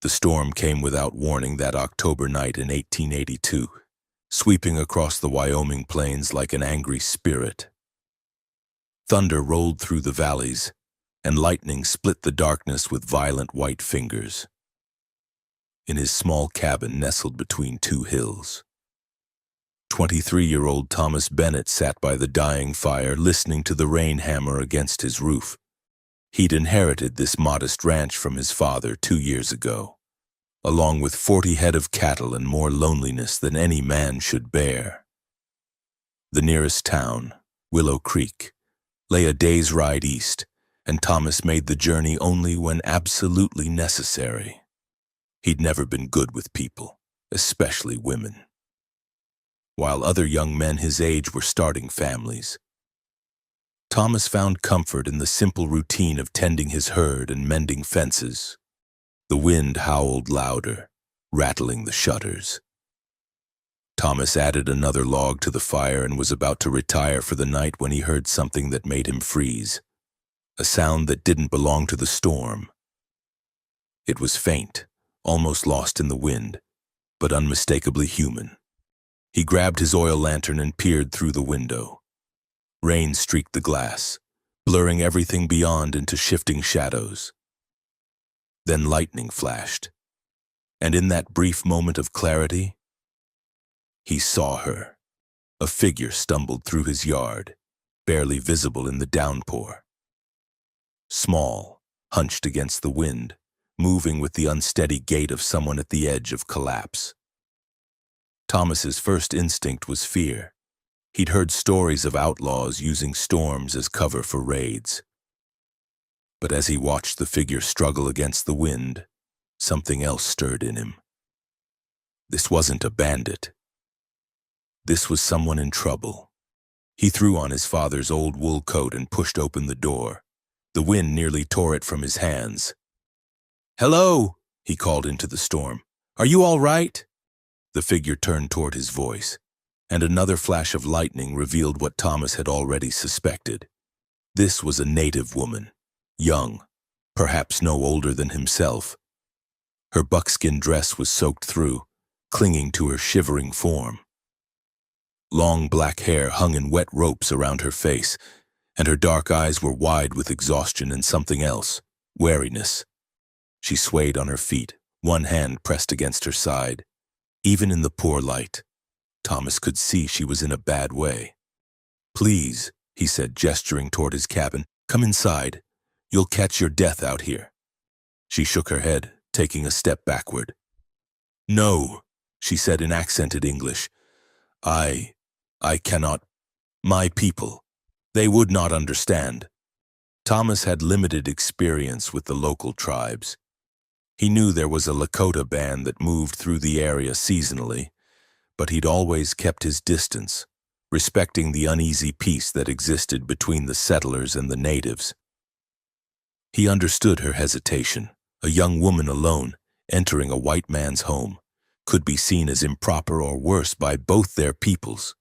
The storm came without warning that October night in 1882, sweeping across the Wyoming plains like an angry spirit. Thunder rolled through the valleys, and lightning split the darkness with violent white fingers. In his small cabin nestled between two hills, 23-year-old Thomas Bennett sat by the dying fire, listening to the rain hammer against his roof. He'd inherited this modest ranch from his father 2 years ago, along with 40 head of cattle and more loneliness than any man should bear. The nearest town, Willow Creek, lay a day's ride east, and Thomas made the journey only when absolutely necessary. He'd never been good with people, especially women. While other young men his age were starting families, Thomas found comfort in the simple routine of tending his herd and mending fences. The wind howled louder, rattling the shutters. Thomas added another log to the fire and was about to retire for the night when he heard something that made him freeze, a sound that didn't belong to the storm. It was faint, almost lost in the wind, but unmistakably human. He grabbed his oil lantern and peered through the window. Rain streaked the glass, blurring everything beyond into shifting shadows. Then lightning flashed, and in that brief moment of clarity, he saw her. A figure stumbled through his yard, barely visible in the downpour. Small, hunched against the wind, moving with the unsteady gait of someone at the edge of collapse. Thomas's first instinct was fear. He'd heard stories of outlaws using storms as cover for raids. But as he watched the figure struggle against the wind, something else stirred in him. This wasn't a bandit. This was someone in trouble. He threw on his father's old wool coat and pushed open the door. The wind nearly tore it from his hands. "Hello," he called into the storm. "Are you all right?" The figure turned toward his voice, and another flash of lightning revealed what Thomas had already suspected. This was a native woman, young, perhaps no older than himself. Her buckskin dress was soaked through, clinging to her shivering form. Long black hair hung in wet ropes around her face, and her dark eyes were wide with exhaustion and something else, wariness. She swayed on her feet, one hand pressed against her side. Even in the poor light, Thomas could see she was in a bad way. "Please," he said, gesturing toward his cabin, "come inside. You'll catch your death out here." She shook her head, taking a step backward. "No," she said in accented English. I cannot. My people. They would not understand." Thomas had limited experience with the local tribes. He knew there was a Lakota band that moved through the area seasonally, but he'd always kept his distance, respecting the uneasy peace that existed between the settlers and the natives. He understood her hesitation. A young woman alone, entering a white man's home, could be seen as improper or worse by both their peoples.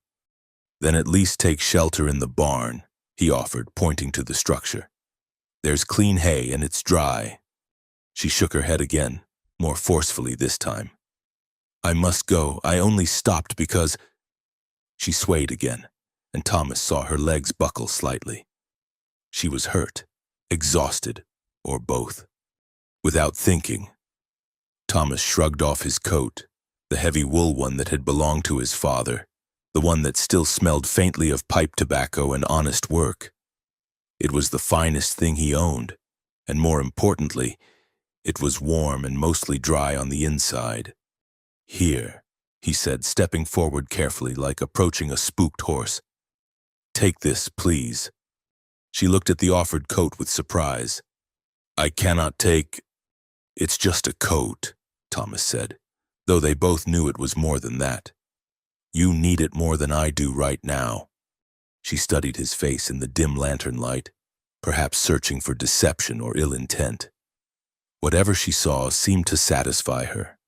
"Then at least take shelter in the barn," he offered, pointing to the structure. "There's clean hay and it's dry." She shook her head again, more forcefully this time. "I must go. I only stopped because—" She swayed again, and Thomas saw her legs buckle slightly. She was hurt, exhausted, or both. Without thinking, Thomas shrugged off his coat, the heavy wool one that had belonged to his father, the one that still smelled faintly of pipe tobacco and honest work. It was the finest thing he owned, and more importantly, it was warm and mostly dry on the inside. "Here," he said, stepping forward carefully like approaching a spooked horse. "Take this, please." She looked at the offered coat with surprise. "I cannot take—" "It's just a coat," Thomas said, though they both knew it was more than that. "You need it more than I do right now." She studied his face in the dim lantern light, perhaps searching for deception or ill intent. Whatever she saw seemed to satisfy her.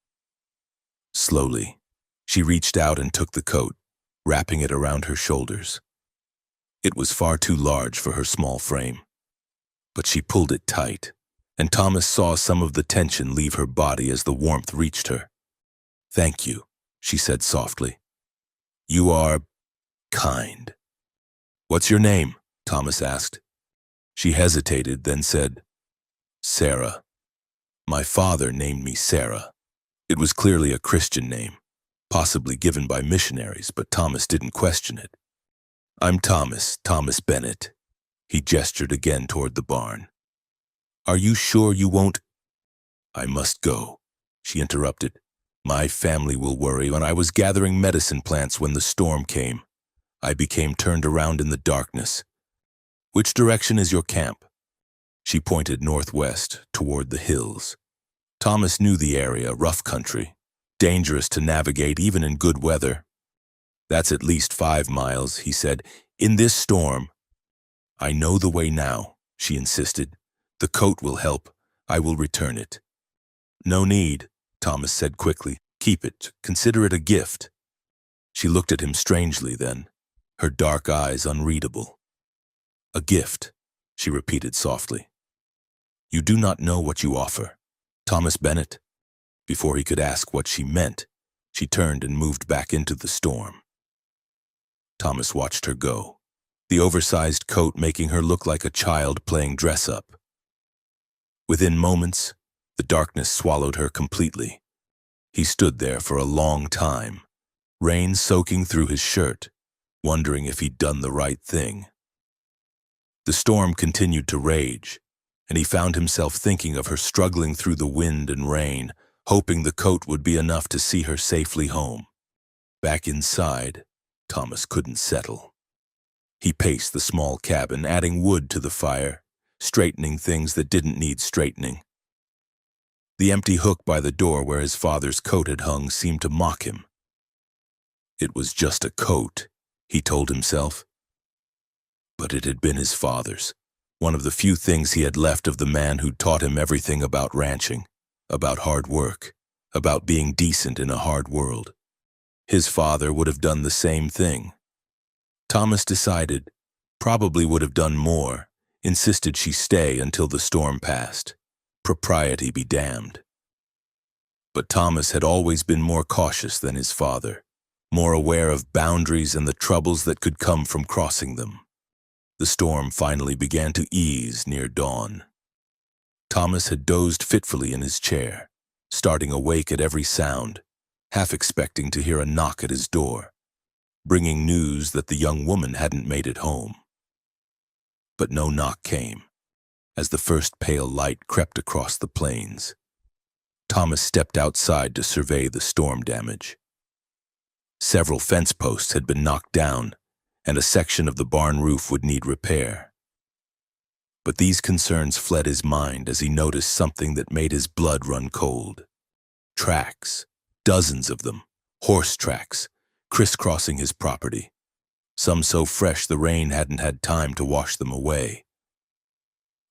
Slowly, she reached out and took the coat, wrapping it around her shoulders. It was far too large for her small frame, but she pulled it tight, and Thomas saw some of the tension leave her body as the warmth reached her. "Thank you," she said softly. "You are kind." "What's your name?" Thomas asked. She hesitated, then said, "Sarah. My father named me Sarah." It was clearly a Christian name, possibly given by missionaries, but Thomas didn't question it. "I'm Thomas Bennett." He gestured again toward the barn. "Are you sure you won't—" "I must go," she interrupted. "My family will worry. When I was gathering medicine plants when the storm came, I became turned around in the darkness. Which direction is your camp?" She pointed northwest, toward the hills. Thomas knew the area, rough country, dangerous to navigate even in good weather. "That's at least 5 miles," he said. "In this storm—" "I know the way now," she insisted. "The coat will help. I will return it." "No need," Thomas said quickly. "Keep it. Consider it a gift." She looked at him strangely then, her dark eyes unreadable. "A gift," she repeated softly. "You do not know what you offer, Thomas Bennett." Before he could ask what she meant, she turned and moved back into the storm. Thomas watched her go, the oversized coat making her look like a child playing dress-up. Within moments, the darkness swallowed her completely. He stood there for a long time, rain soaking through his shirt, wondering if he'd done the right thing. The storm continued to rage, and he found himself thinking of her struggling through the wind and rain, hoping the coat would be enough to see her safely home. Back inside, Thomas couldn't settle. He paced the small cabin, adding wood to the fire, straightening things that didn't need straightening. The empty hook by the door where his father's coat had hung seemed to mock him. It was just a coat, he told himself. But it had been his father's, one of the few things he had left of the man who'd taught him everything about ranching, about hard work, about being decent in a hard world. His father would have done the same thing. Thomas decided, probably would have done more, insisted she stay until the storm passed. Propriety be damned. But Thomas had always been more cautious than his father, more aware of boundaries and the troubles that could come from crossing them. The storm finally began to ease near dawn. Thomas had dozed fitfully in his chair, starting awake at every sound, half expecting to hear a knock at his door, bringing news that the young woman hadn't made it home. But no knock came. As the first pale light crept across the plains, Thomas stepped outside to survey the storm damage. Several fence posts had been knocked down, and a section of the barn roof would need repair. But these concerns fled his mind as he noticed something that made his blood run cold. Tracks, dozens of them, horse tracks, crisscrossing his property, some so fresh the rain hadn't had time to wash them away.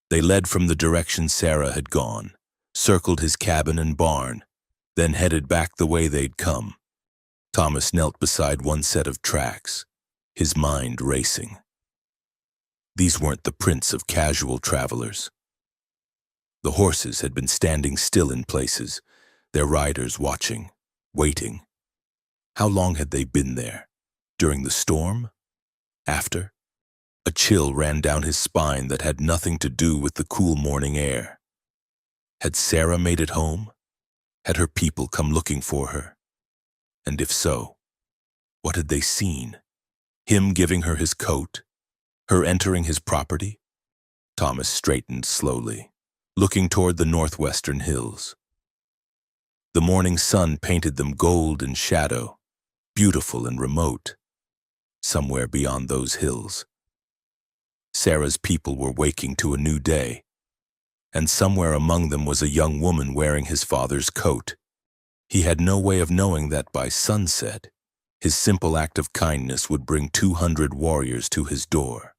They led from the direction Sarah had gone, circled his cabin and barn, then headed back the way they'd come. Thomas knelt beside one set of tracks, his mind racing. These weren't the prints of casual travelers. The horses had been standing still in places, their riders watching, waiting. How long had they been there? During the storm? After? A chill ran down his spine that had nothing to do with the cool morning air. Had Sarah made it home? Had her people come looking for her? And if so, what had they seen? Him giving her his coat? Her entering his property? Thomas straightened slowly, looking toward the northwestern hills. The morning sun painted them gold in shadow, beautiful and remote, somewhere beyond those hills. Sarah's people were waking to a new day, and somewhere among them was a young woman wearing his father's coat. He had no way of knowing that by sunset, his simple act of kindness would bring 200 warriors to his door.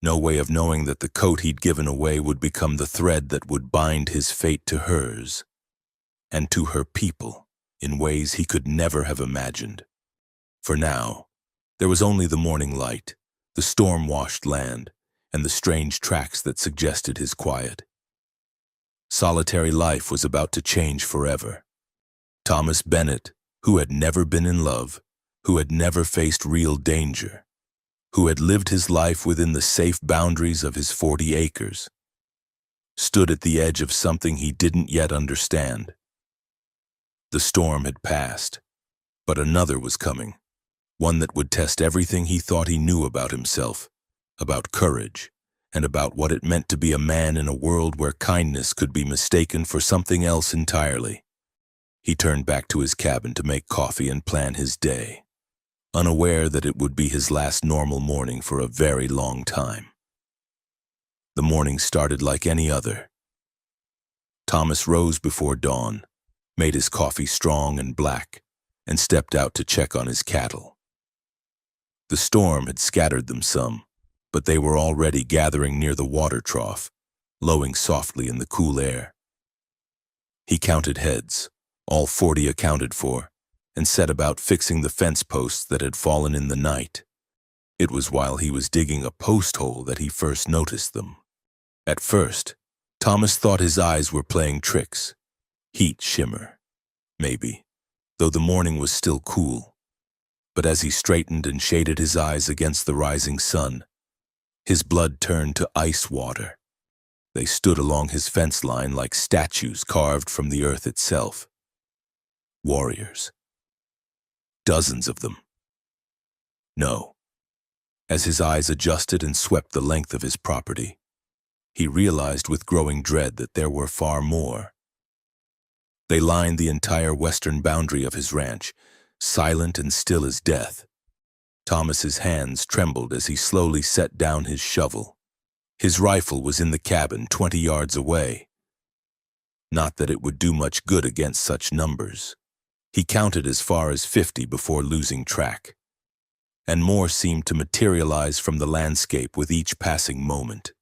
No way of knowing that the coat he'd given away would become the thread that would bind his fate to hers, and to her people in ways he could never have imagined. For now, there was only the morning light, the storm-washed land, and the strange tracks that suggested his quiet. Solitary life was about to change forever. Thomas Bennett, who had never been in love, who had never faced real danger, who had lived his life within the safe boundaries of his 40 acres, stood at the edge of something he didn't yet understand. The storm had passed, but another was coming, one that would test everything he thought he knew about himself, about courage, and about what it meant to be a man in a world where kindness could be mistaken for something else entirely. He turned back to his cabin to make coffee and plan his day, unaware that it would be his last normal morning for a very long time. The morning started like any other. Thomas rose before dawn, made his coffee strong and black, and stepped out to check on his cattle. The storm had scattered them some, but they were already gathering near the water trough, lowing softly in the cool air. He counted heads, all 40 accounted for, and set about fixing the fence posts that had fallen in the night. It was while he was digging a post hole that he first noticed them. At first, Thomas thought his eyes were playing tricks. Heat shimmer, maybe, though the morning was still cool. But as he straightened and shaded his eyes against the rising sun, his blood turned to ice water. They stood along his fence line like statues carved from the earth itself. Warriors. Dozens of them. No. As his eyes adjusted and swept the length of his property, he realized with growing dread that there were far more. They lined the entire western boundary of his ranch, silent and still as death. Thomas's hands trembled as he slowly set down his shovel. His rifle was in the cabin 20 yards away. Not that it would do much good against such numbers. He counted as far as 50 before losing track. And more seemed to materialize from the landscape with each passing moment.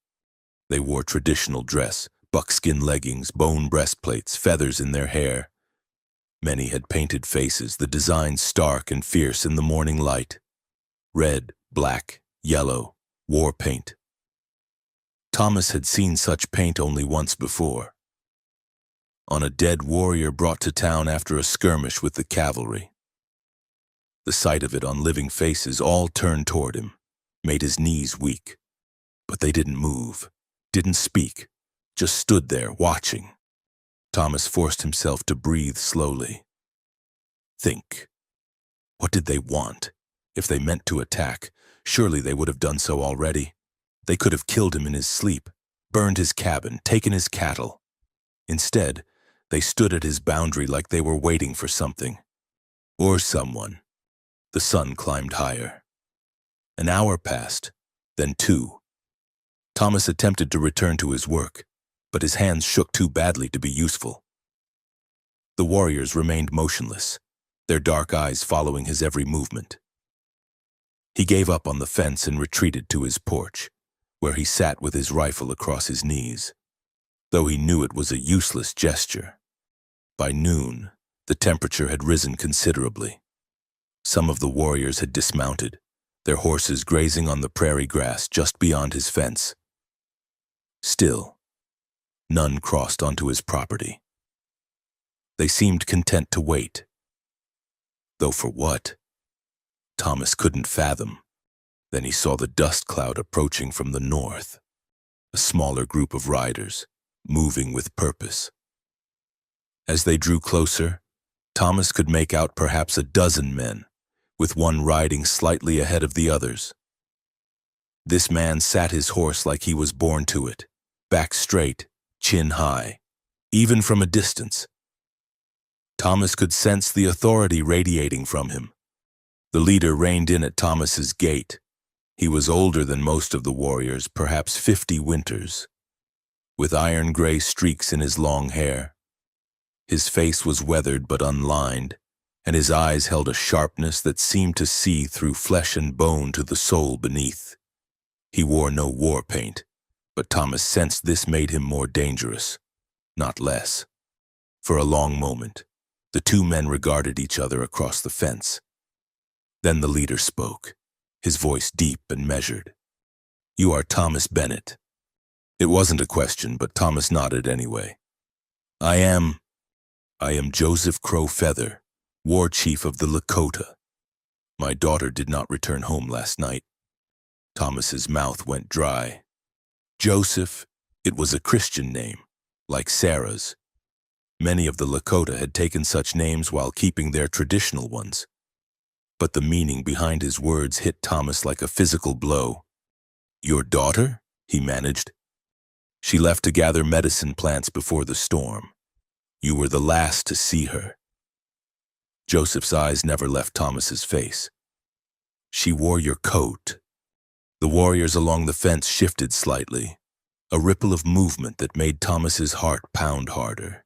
They wore traditional dress, buckskin leggings, bone breastplates, feathers in their hair. Many had painted faces, the designs stark and fierce in the morning light. Red, black, yellow, war paint. Thomas had seen such paint only once before. On a dead warrior brought to town after a skirmish with the cavalry. The sight of it on living faces all turned toward him, made his knees weak. But they didn't move, didn't speak, just stood there watching. Thomas forced himself to breathe slowly. Think. What did they want? If they meant to attack, surely they would have done so already. They could have killed him in his sleep, burned his cabin, taken his cattle. Instead, they stood at his boundary like they were waiting for something. Or someone. The sun climbed higher. An hour passed, then 2. Thomas attempted to return to his work, but his hands shook too badly to be useful. The warriors remained motionless, their dark eyes following his every movement. He gave up on the fence and retreated to his porch, where he sat with his rifle across his knees, though he knew it was a useless gesture. By noon, the temperature had risen considerably. Some of the warriors had dismounted, their horses grazing on the prairie grass just beyond his fence. Still, none crossed onto his property. They seemed content to wait. Though for what? Thomas couldn't fathom. Then he saw the dust cloud approaching from the north, a smaller group of riders, moving with purpose. As they drew closer, Thomas could make out perhaps a dozen men, with one riding slightly ahead of the others. This man sat his horse like he was born to it, back straight, chin high, even from a distance. Thomas could sense the authority radiating from him. The leader reined in at Thomas's gate. He was older than most of the warriors, perhaps 50 winters, with iron-gray streaks in his long hair. His face was weathered but unlined, and his eyes held a sharpness that seemed to see through flesh and bone to the soul beneath. He wore no war paint, but Thomas sensed this made him more dangerous, not less. For a long moment, the two men regarded each other across the fence. Then the leader spoke, his voice deep and measured. "You are Thomas Bennett." It wasn't a question, but Thomas nodded anyway. I am Joseph Crow Feather, war chief of the Lakota. My daughter did not return home last night. Thomas's mouth went dry. Joseph, it was a Christian name, like Sarah's. Many of the Lakota had taken such names while keeping their traditional ones. But the meaning behind his words hit Thomas like a physical blow. Your daughter? He managed. She left to gather medicine plants before the storm. You were the last to see her. Joseph's eyes never left Thomas's face. She wore your coat. The warriors along the fence shifted slightly, a ripple of movement that made Thomas's heart pound harder.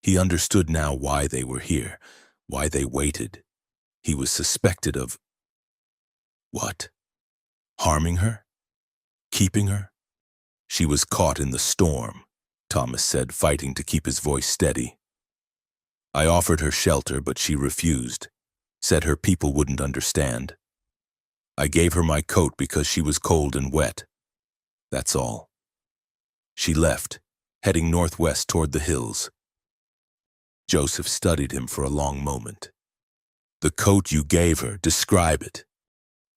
He understood now why they were here, why they waited. He was suspected of… what? Harming her? Keeping her? She was caught in the storm, Thomas said, fighting to keep his voice steady. I offered her shelter, but she refused, said her people wouldn't understand. I gave her my coat because she was cold and wet. That's all. She left, heading northwest toward the hills. Joseph studied him for a long moment. The coat you gave her, describe it.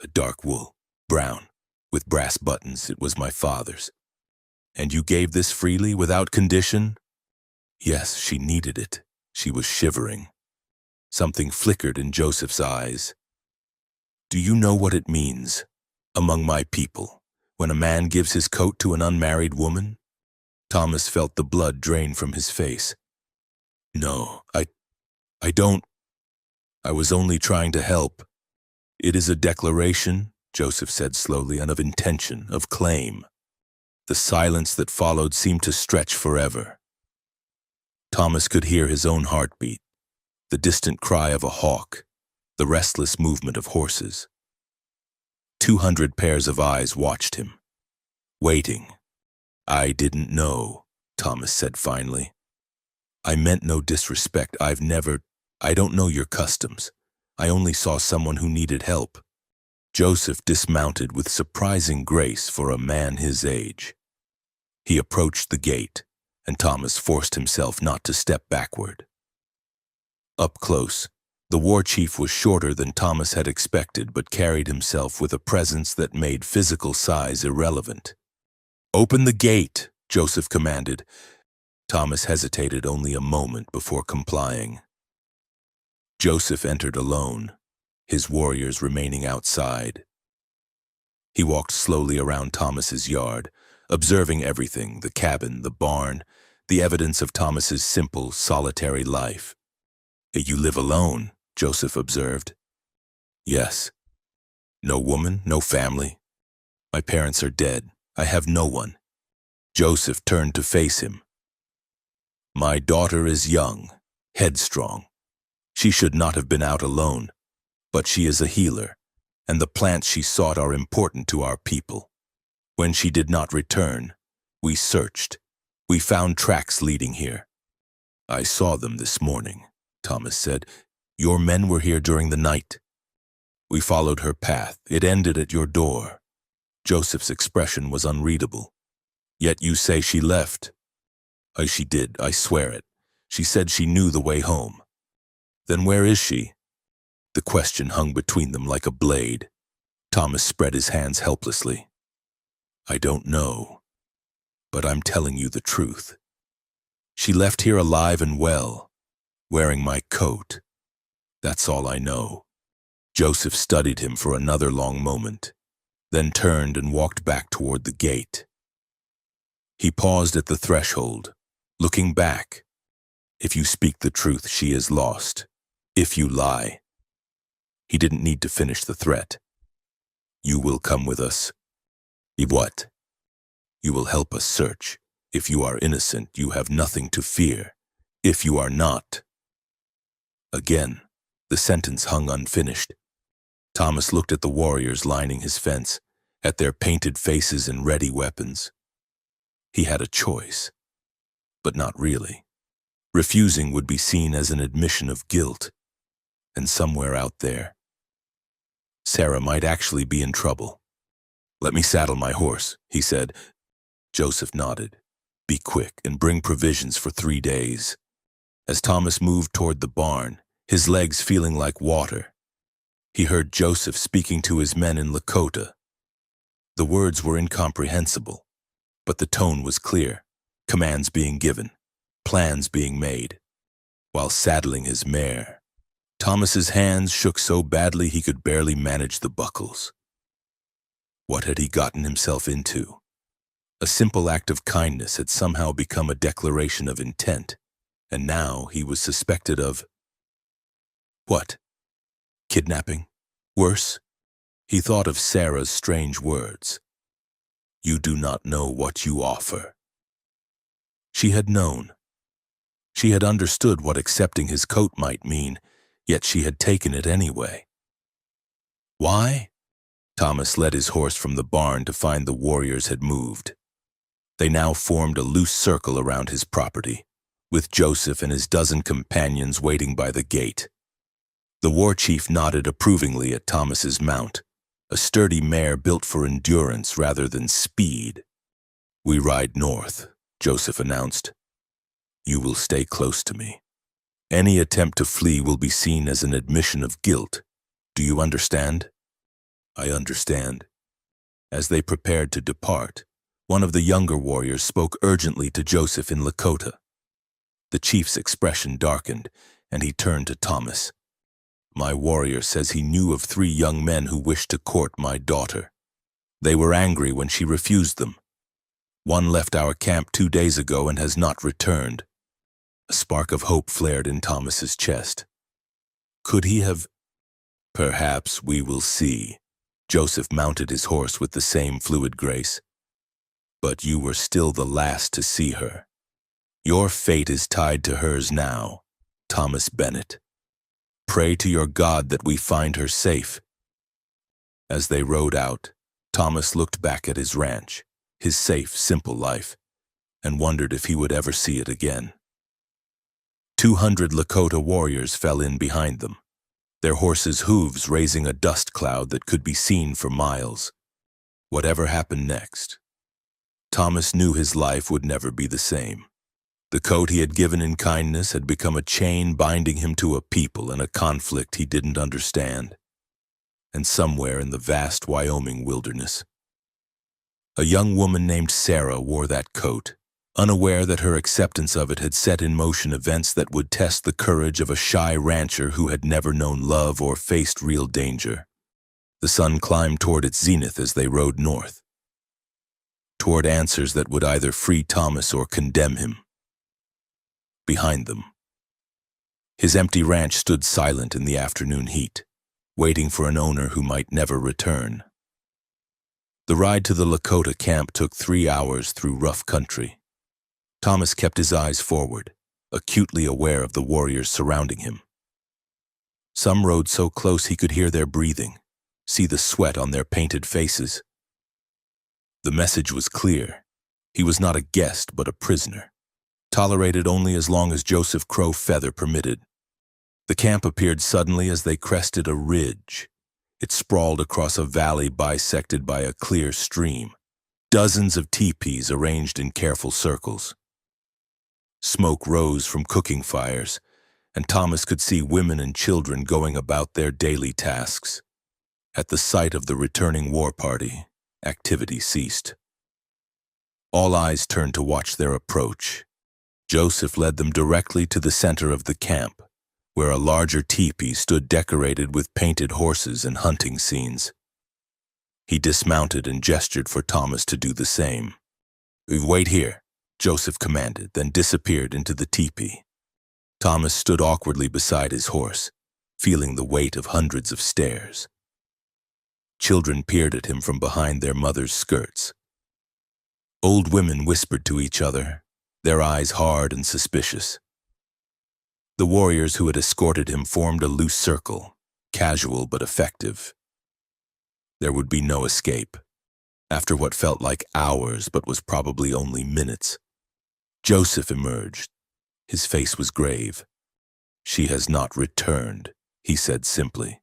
A dark wool, brown, with brass buttons. It was my father's. And you gave this freely, without condition? Yes, she needed it. She was shivering. Something flickered in Joseph's eyes. Do you know what it means, among my people, when a man gives his coat to an unmarried woman? Thomas felt the blood drain from his face. No, I don't. I was only trying to help. It is a declaration, Joseph said slowly, and of intention, of claim. The silence that followed seemed to stretch forever. Thomas could hear his own heartbeat, the distant cry of a hawk, the restless movement of horses. 200 pairs of eyes watched him, waiting. I didn't know, Thomas said finally. I meant no disrespect. I don't know your customs. I only saw someone who needed help. Joseph dismounted with surprising grace for a man his age. He approached the gate, and Thomas forced himself not to step backward. Up close, the war chief was shorter than Thomas had expected, but carried himself with a presence that made physical size irrelevant. Open the gate, Joseph commanded. Thomas hesitated only a moment before complying. Joseph entered alone, his warriors remaining outside. He walked slowly around Thomas's yard, observing everything, the cabin, the barn, the evidence of Thomas's simple, solitary life. You live alone, Joseph observed. Yes. No woman, no family. My parents are dead. I have no one. Joseph turned to face him. My daughter is young, headstrong. She should not have been out alone, but she is a healer, and the plants she sought are important to our people. When she did not return, we searched. We found tracks leading here. I saw them this morning, Thomas said. Your men were here during the night. We followed her path. It ended at your door. Joseph's expression was unreadable. Yet you say she left. She did, I swear it. She said she knew the way home. Then where is she? The question hung between them like a blade. Thomas spread his hands helplessly. I don't know, but I'm telling you the truth. She left here alive and well, wearing my coat. That's all I know. Joseph studied him for another long moment, then turned and walked back toward the gate. He paused at the threshold, looking back. If you speak the truth, she is lost. If you lie. He didn't need to finish the threat. You will come with us. What? You will help us search. If you are innocent, you have nothing to fear. If you are not. Again, the sentence hung unfinished. Thomas looked at the warriors lining his fence, at their painted faces and ready weapons. He had a choice, but not really. Refusing would be seen as an admission of guilt, and somewhere out there, Sarah might actually be in trouble. Let me saddle my horse, he said. Joseph nodded. Be quick and bring provisions for 3 days. As Thomas moved toward the barn, his legs feeling like water, he heard Joseph speaking to his men in Lakota. The words were incomprehensible, but the tone was clear, commands being given, plans being made. While saddling his mare, Thomas's hands shook so badly he could barely manage the buckles. What had he gotten himself into? A simple act of kindness had somehow become a declaration of intent, and now he was suspected of… what? Kidnapping? Worse? He thought of Sarah's strange words. You do not know what you offer. She had known. She had understood what accepting his coat might mean, yet she had taken it anyway. Why? Thomas led his horse from the barn to find the warriors had moved. They now formed a loose circle around his property, with Joseph and his dozen companions waiting by the gate. The war chief nodded approvingly at Thomas's mount, a sturdy mare built for endurance rather than speed. We ride north, Joseph announced. You will stay close to me. Any attempt to flee will be seen as an admission of guilt. Do you understand? I understand. As they prepared to depart, one of the younger warriors spoke urgently to Joseph in Lakota. The chief's expression darkened, and he turned to Thomas. My warrior says he knew of 3 young men who wished to court my daughter. They were angry when she refused them. One left our camp 2 days ago and has not returned. A spark of hope flared in Thomas's chest. Could he have… Perhaps we will see. Joseph mounted his horse with the same fluid grace. But you were still the last to see her. Your fate is tied to hers now, Thomas Bennett. Pray to your God that we find her safe. As they rode out, Thomas looked back at his ranch, his safe, simple life, and wondered if he would ever see it again. 200 Lakota warriors fell in behind them, their horses' hooves raising a dust cloud that could be seen for miles. Whatever happened next, Thomas knew his life would never be the same. The coat he had given in kindness had become a chain binding him to a people in a conflict he didn't understand. And somewhere in the vast Wyoming wilderness, a young woman named Sarah wore that coat, unaware that her acceptance of it had set in motion events that would test the courage of a shy rancher who had never known love or faced real danger. The sun climbed toward its zenith as they rode north, toward answers that would either free Thomas or condemn him. Behind them, his empty ranch stood silent in the afternoon heat, waiting for an owner who might never return. The ride to the Lakota camp took 3 hours through rough country. Thomas kept his eyes forward, acutely aware of the warriors surrounding him. Some rode so close he could hear their breathing, see the sweat on their painted faces. The message was clear. He was not a guest but a prisoner, tolerated only as long as Joseph Crow Feather permitted. The camp appeared suddenly as they crested a ridge. It sprawled across a valley bisected by a clear stream, dozens of teepees arranged in careful circles. Smoke rose from cooking fires, and Thomas could see women and children going about their daily tasks. At the sight of the returning war party, activity ceased. All eyes turned to watch their approach. Joseph led them directly to the center of the camp, where a larger teepee stood decorated with painted horses and hunting scenes. He dismounted and gestured for Thomas to do the same. "Wait here," Joseph commanded, then disappeared into the teepee. Thomas stood awkwardly beside his horse, feeling the weight of hundreds of stares. Children peered at him from behind their mothers' skirts. Old women whispered to each other, their eyes hard and suspicious. The warriors who had escorted him formed a loose circle, casual but effective. There would be no escape. After what felt like hours but was probably only minutes, Joseph emerged. His face was grave. "She has not returned," he said simply.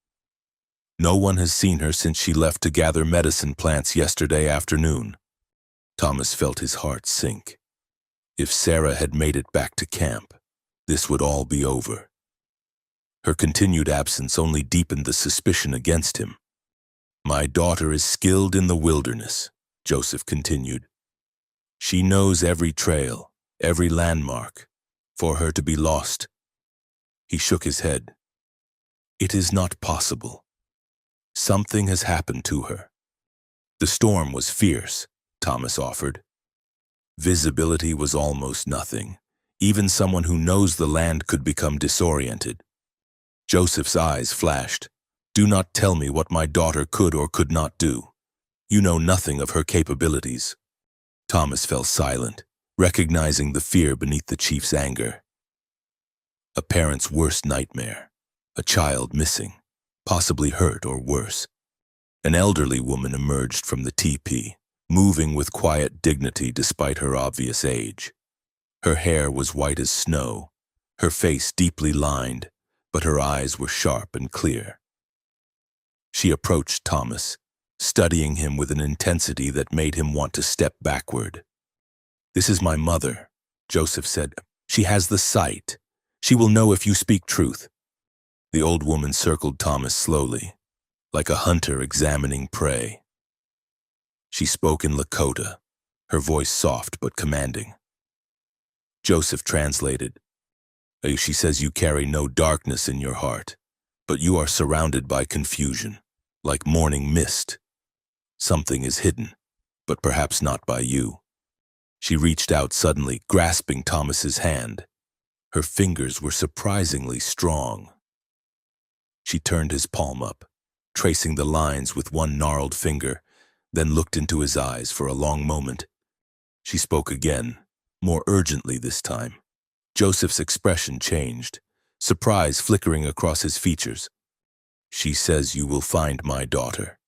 "No one has seen her since she left to gather medicine plants yesterday afternoon." Thomas felt his heart sink. If Sarah had made it back to camp, this would all be over. Her continued absence only deepened the suspicion against him. "My daughter is skilled in the wilderness," Joseph continued. "She knows every trail, every landmark. For her to be lost—" He shook his head. "It is not possible. Something has happened to her." The storm was fierce, Thomas offered. Visibility was almost nothing. Even someone who knows the land could become disoriented. Joseph's eyes flashed. "Do not tell me what my daughter could or could not do. You know nothing of her capabilities." Thomas fell silent, recognizing the fear beneath the chief's anger. A parent's worst nightmare. A child missing, possibly hurt or worse. An elderly woman emerged from the teepee, moving with quiet dignity despite her obvious age. Her hair was white as snow, her face deeply lined, but her eyes were sharp and clear. She approached Thomas, studying him with an intensity that made him want to step backward. "This is my mother," Joseph said. "She has the sight. She will know if you speak truth." The old woman circled Thomas slowly, like a hunter examining prey. She spoke in Lakota, her voice soft but commanding. Joseph translated. "She says you carry no darkness in your heart, but you are surrounded by confusion, like morning mist. Something is hidden, but perhaps not by you." She reached out suddenly, grasping Thomas's hand. Her fingers were surprisingly strong. She turned his palm up, tracing the lines with one gnarled finger, then looked into his eyes for a long moment. She spoke again, more urgently this time. Joseph's expression changed, surprise flickering across his features. "She says you will find my daughter.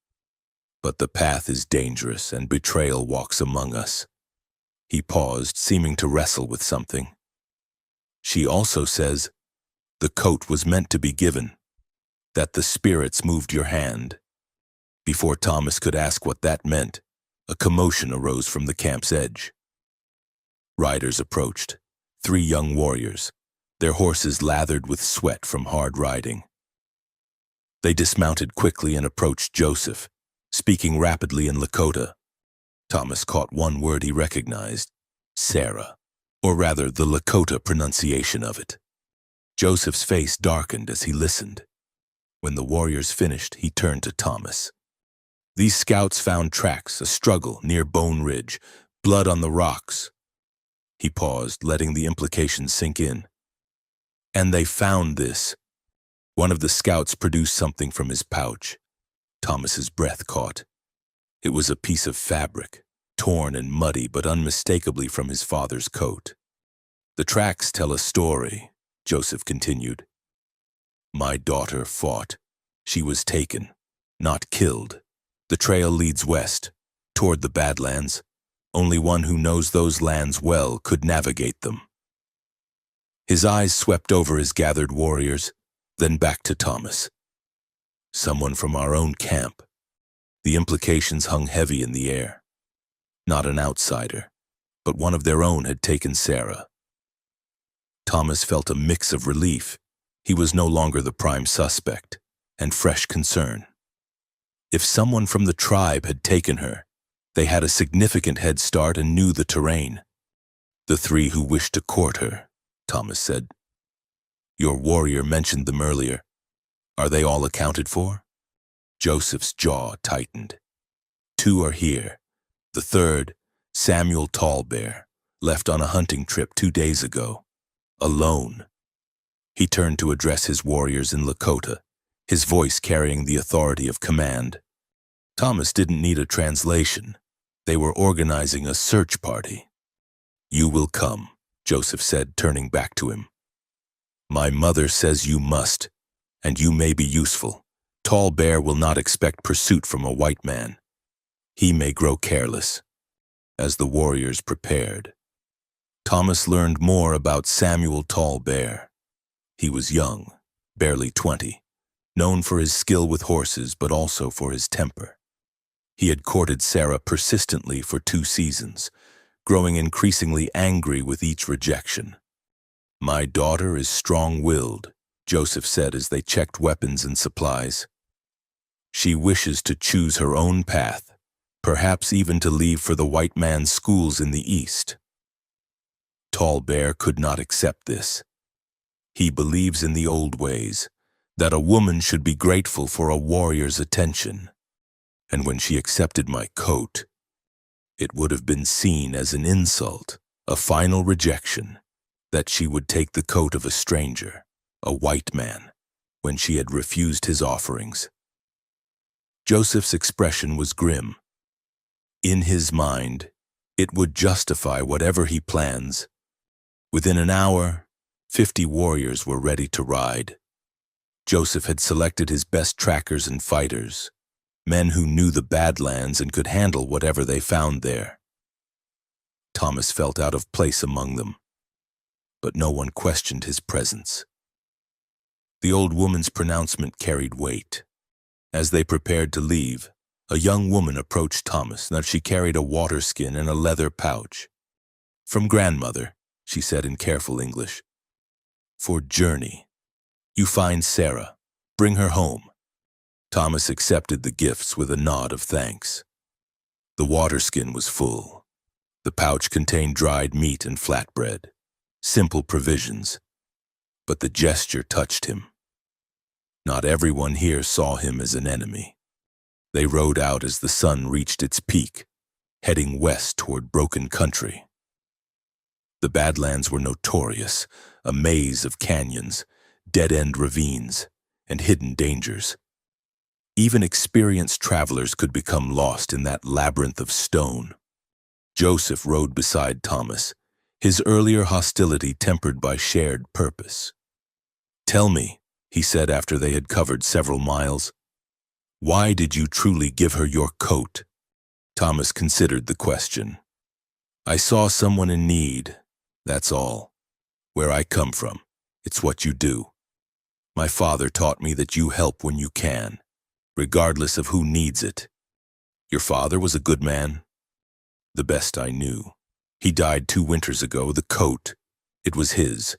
But the path is dangerous and betrayal walks among us." He paused, seeming to wrestle with something. "She also says the coat was meant to be given, that the spirits moved your hand." Before Thomas could ask what that meant, a commotion arose from the camp's edge. Riders approached, 3 young warriors, their horses lathered with sweat from hard riding. They dismounted quickly and approached Joseph, speaking rapidly in Lakota. Thomas caught one word he recognized: Sarah, or rather the Lakota pronunciation of it. Joseph's face darkened as he listened. When the warriors finished, he turned to Thomas. "These scouts found tracks, a struggle near Bone Ridge, blood on the rocks." He paused, letting the implications sink in. "And they found this." One of the scouts produced something from his pouch. Thomas's breath caught. It was a piece of fabric, torn and muddy but unmistakably from his father's coat. "The tracks tell a story," Joseph continued. "My daughter fought. She was taken, not killed. The trail leads west, toward the Badlands. Only one who knows those lands well could navigate them." His eyes swept over his gathered warriors, then back to Thomas. "Someone from our own camp." The implications hung heavy in the air. Not an outsider, but one of their own had taken Sarah. Thomas felt a mix of relief. He was no longer the prime suspect, and fresh concern. If someone from the tribe had taken her, they had a significant head start and knew the terrain. "The 3 who wished to court her," Thomas said. "Your warrior mentioned them earlier. Are they all accounted for?" Joseph's jaw tightened. 2 are here. The 3rd, Samuel Tallbear, left on a hunting trip 2 days ago. Alone. He turned to address his warriors in Lakota, his voice carrying the authority of command. Thomas didn't need a translation. They were organizing a search party. "You will come," Joseph said, turning back to him. "My mother says you must, and you may be useful. Tallbear will not expect pursuit from a white man. He may grow careless." As the warriors prepared, Thomas learned more about Samuel Tallbear. He was young, barely 20, known for his skill with horses but also for his temper. He had courted Sarah persistently for 2 seasons, growing increasingly angry with each rejection. "My daughter is strong-willed," Joseph said as they checked weapons and supplies. "She wishes to choose her own path, perhaps even to leave for the white man's schools in the East." Tall Bear could not accept this. He believes in the old ways, that a woman should be grateful for a warrior's attention. And when she accepted my coat, it would have been seen as an insult, a final rejection, that she would take the coat of a stranger, a white man, when she had refused his offerings. Joseph's expression was grim. In his mind, it would justify whatever he plans. Within an hour, 50 warriors were ready to ride. Joseph had selected his best trackers and fighters, men who knew the Badlands and could handle whatever they found there. Thomas felt out of place among them, but no one questioned his presence. The old woman's pronouncement carried weight. As they prepared to leave, a young woman approached Thomas. Now she carried a water skin and a leather pouch. "From grandmother," she said in careful English. "For journey. You find Sarah. Bring her home." Thomas accepted the gifts with a nod of thanks. The water skin was full. The pouch contained dried meat and flatbread, simple provisions. But the gesture touched him. Not everyone here saw him as an enemy. They rode out as the sun reached its peak, heading west toward broken country. The Badlands were notorious, a maze of canyons, dead-end ravines, and hidden dangers. Even experienced travelers could become lost in that labyrinth of stone. Joseph rode beside Thomas, his earlier hostility tempered by shared purpose. "Tell me," he said after they had covered several miles, "why did you truly give her your coat?" Thomas considered the question. "I saw someone in need, that's all. Where I come from, it's what you do. My father taught me that you help when you can, regardless of who needs it. Your father was a good man?" "The best I knew. He died 2 winters ago. The coat, it was his.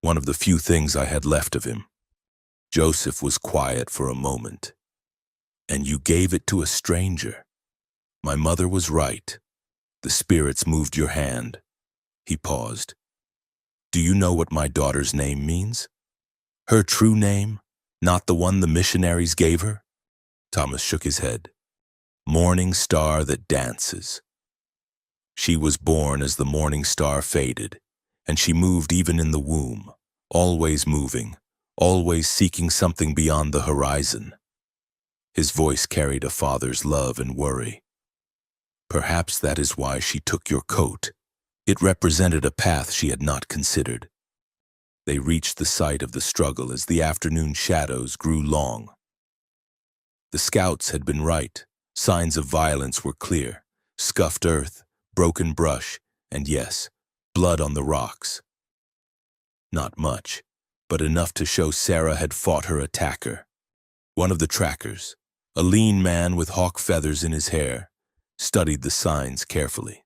One of the few things I had left of him." Joseph was quiet for a moment. "And you gave it to a stranger. My mother was right. The spirits moved your hand." He paused. "Do you know what my daughter's name means? Her true name, not the one the missionaries gave her?" Thomas shook his head. "Morning star that dances." She was born as the morning star faded, and she moved even in the womb, always moving, always seeking something beyond the horizon. His voice carried a father's love and worry. "Perhaps that is why she took your coat. It represented a path she had not considered." They reached the site of the struggle as the afternoon shadows grew long. The scouts had been right. Signs of violence were clear. Scuffed earth, broken brush, and yes, blood on the rocks. Not much, but enough to show Sarah had fought her attacker. One of the trackers, a lean man with hawk feathers in his hair, studied the signs carefully.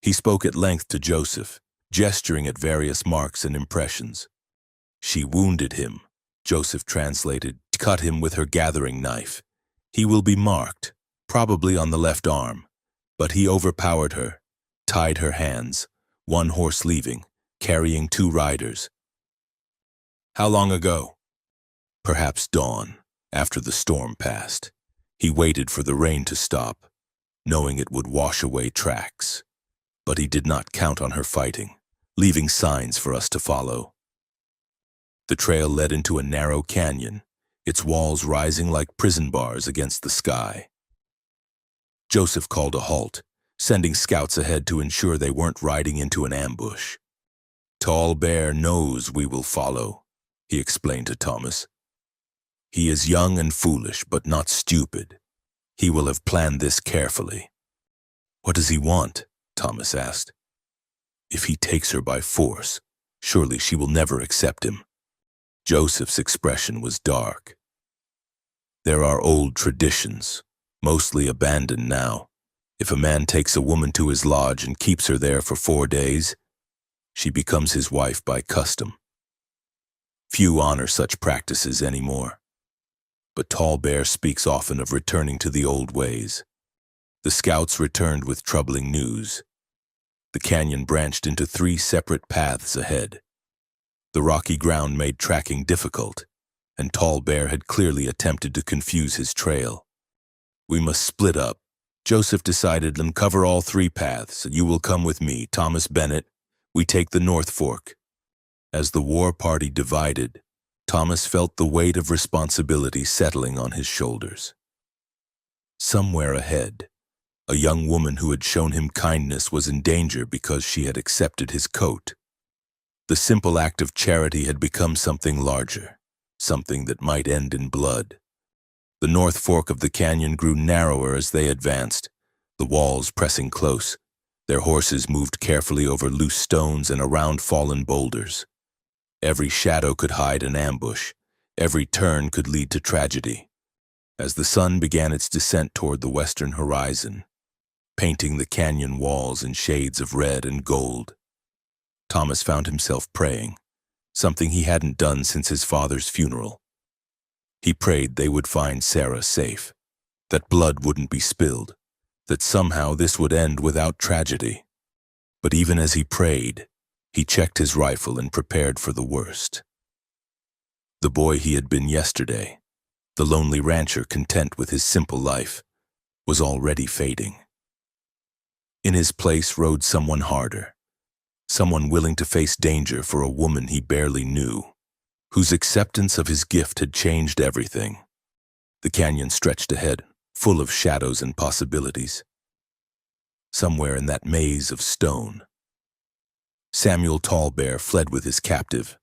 He spoke at length to Joseph, gesturing at various marks and impressions. "She wounded him," Joseph translated, "cut him with her gathering knife. He will be marked, probably on the left arm, but he overpowered her, tied her hands, one horse leaving, carrying 2 riders." "How long ago?" "Perhaps dawn, after the storm passed. He waited for the rain to stop, knowing it would wash away tracks. But he did not count on her fighting, leaving signs for us to follow." The trail led into a narrow canyon, its walls rising like prison bars against the sky. Joseph called a halt, sending scouts ahead to ensure they weren't riding into an ambush. "Tall Bear knows we will follow," he explained to Thomas. "He is young and foolish, but not stupid. He will have planned this carefully." "What does he want?" Thomas asked. "If he takes her by force, surely she will never accept him." Joseph's expression was dark. "There are old traditions, mostly abandoned now. If a man takes a woman to his lodge and keeps her there for 4 days, she becomes his wife by custom. Few honor such practices anymore, but Tall Bear speaks often of returning to the old ways. The scouts returned with troubling news. The canyon branched into 3 separate paths ahead. The rocky ground made tracking difficult, and Tall Bear had clearly attempted to confuse his trail. "We must split up," Joseph decided, "and cover all 3 paths. You will come with me, Thomas Bennett. We take the North Fork." As the war party divided, Thomas felt the weight of responsibility settling on his shoulders. Somewhere ahead, a young woman who had shown him kindness was in danger because she had accepted his coat. The simple act of charity had become something larger, something that might end in blood. The North Fork of the canyon grew narrower as they advanced, the walls pressing close. Their horses moved carefully over loose stones and around fallen boulders. Every shadow could hide an ambush. Every turn could lead to tragedy. As the sun began its descent toward the western horizon, painting the canyon walls in shades of red and gold, Thomas found himself praying, something he hadn't done since his father's funeral. He prayed they would find Sarah safe, that blood wouldn't be spilled, that somehow this would end without tragedy. But even as he prayed, he checked his rifle and prepared for the worst. The boy he had been yesterday, the lonely rancher content with his simple life, was already fading. In his place rode someone harder, someone willing to face danger for a woman he barely knew, whose acceptance of his gift had changed everything. The canyon stretched ahead, full of shadows and possibilities. Somewhere in that maze of stone, Samuel Tall Bear fled with his captive,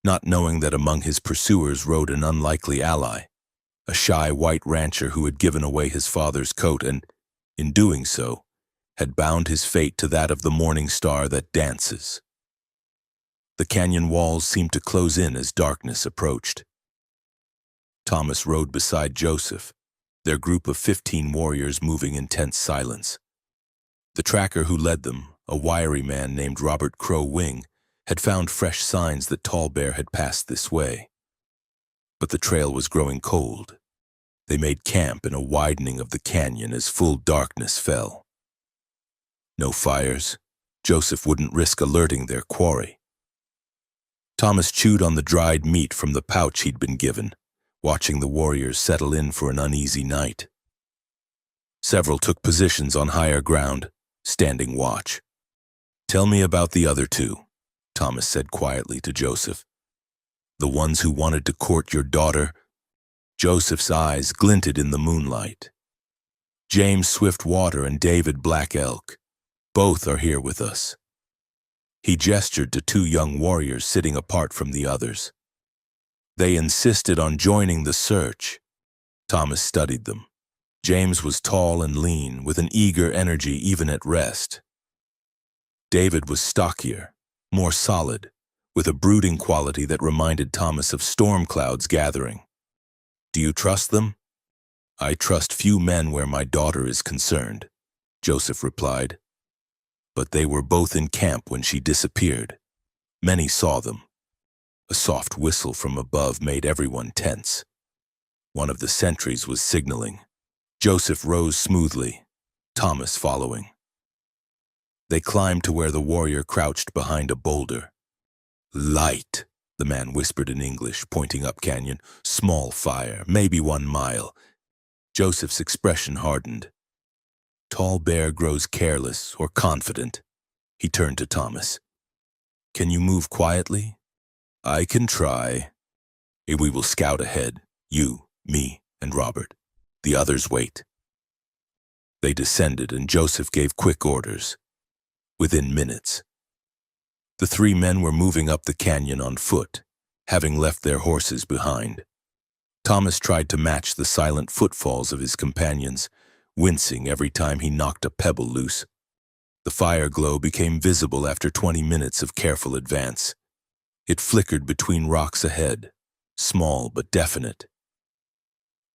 not knowing that among his pursuers rode an unlikely ally, a shy white rancher who had given away his father's coat and, in doing so, had bound his fate to that of the morning star that dances. The canyon walls seemed to close in as darkness approached. Thomas rode beside Joseph, their group of 15 warriors moving in tense silence. The tracker who led them, a wiry man named Robert Crow Wing, had found fresh signs that Tall Bear had passed this way. But the trail was growing cold. They made camp in a widening of the canyon as full darkness fell. No fires. Joseph wouldn't risk alerting their quarry. Thomas chewed on the dried meat from the pouch he'd been given, watching the warriors settle in for an uneasy night. Several took positions on higher ground, standing watch. "Tell me about the other 2, Thomas said quietly to Joseph. "The ones who wanted to court your daughter?" Joseph's eyes glinted in the moonlight. "James Swiftwater and David Black Elk. Both are here with us." He gestured to 2 young warriors sitting apart from the others. "They insisted on joining the search." Thomas studied them. James was tall and lean, with an eager energy even at rest. David was stockier, more solid, with a brooding quality that reminded Thomas of storm clouds gathering. "Do you trust them?" "I trust few men where my daughter is concerned," Joseph replied. But they were both in camp when she disappeared. Many saw them. A soft whistle from above made everyone tense. One of the sentries was signaling. Joseph rose smoothly, Thomas following. They climbed to where the warrior crouched behind a boulder. "Light," the man whispered in English, pointing up canyon. "Small fire, maybe 1 mile. Joseph's expression hardened. Tall Bear grows careless or confident. He turned to Thomas. "Can you move quietly?" "I can try. We will scout ahead. You, me, and Robert. The others wait." They descended, and Joseph gave quick orders. Within minutes, the 3 men were moving up the canyon on foot, having left their horses behind. Thomas tried to match the silent footfalls of his companions, wincing every time he knocked a pebble loose. The fire glow became visible after 20 minutes of careful advance. It flickered between rocks ahead, small but definite.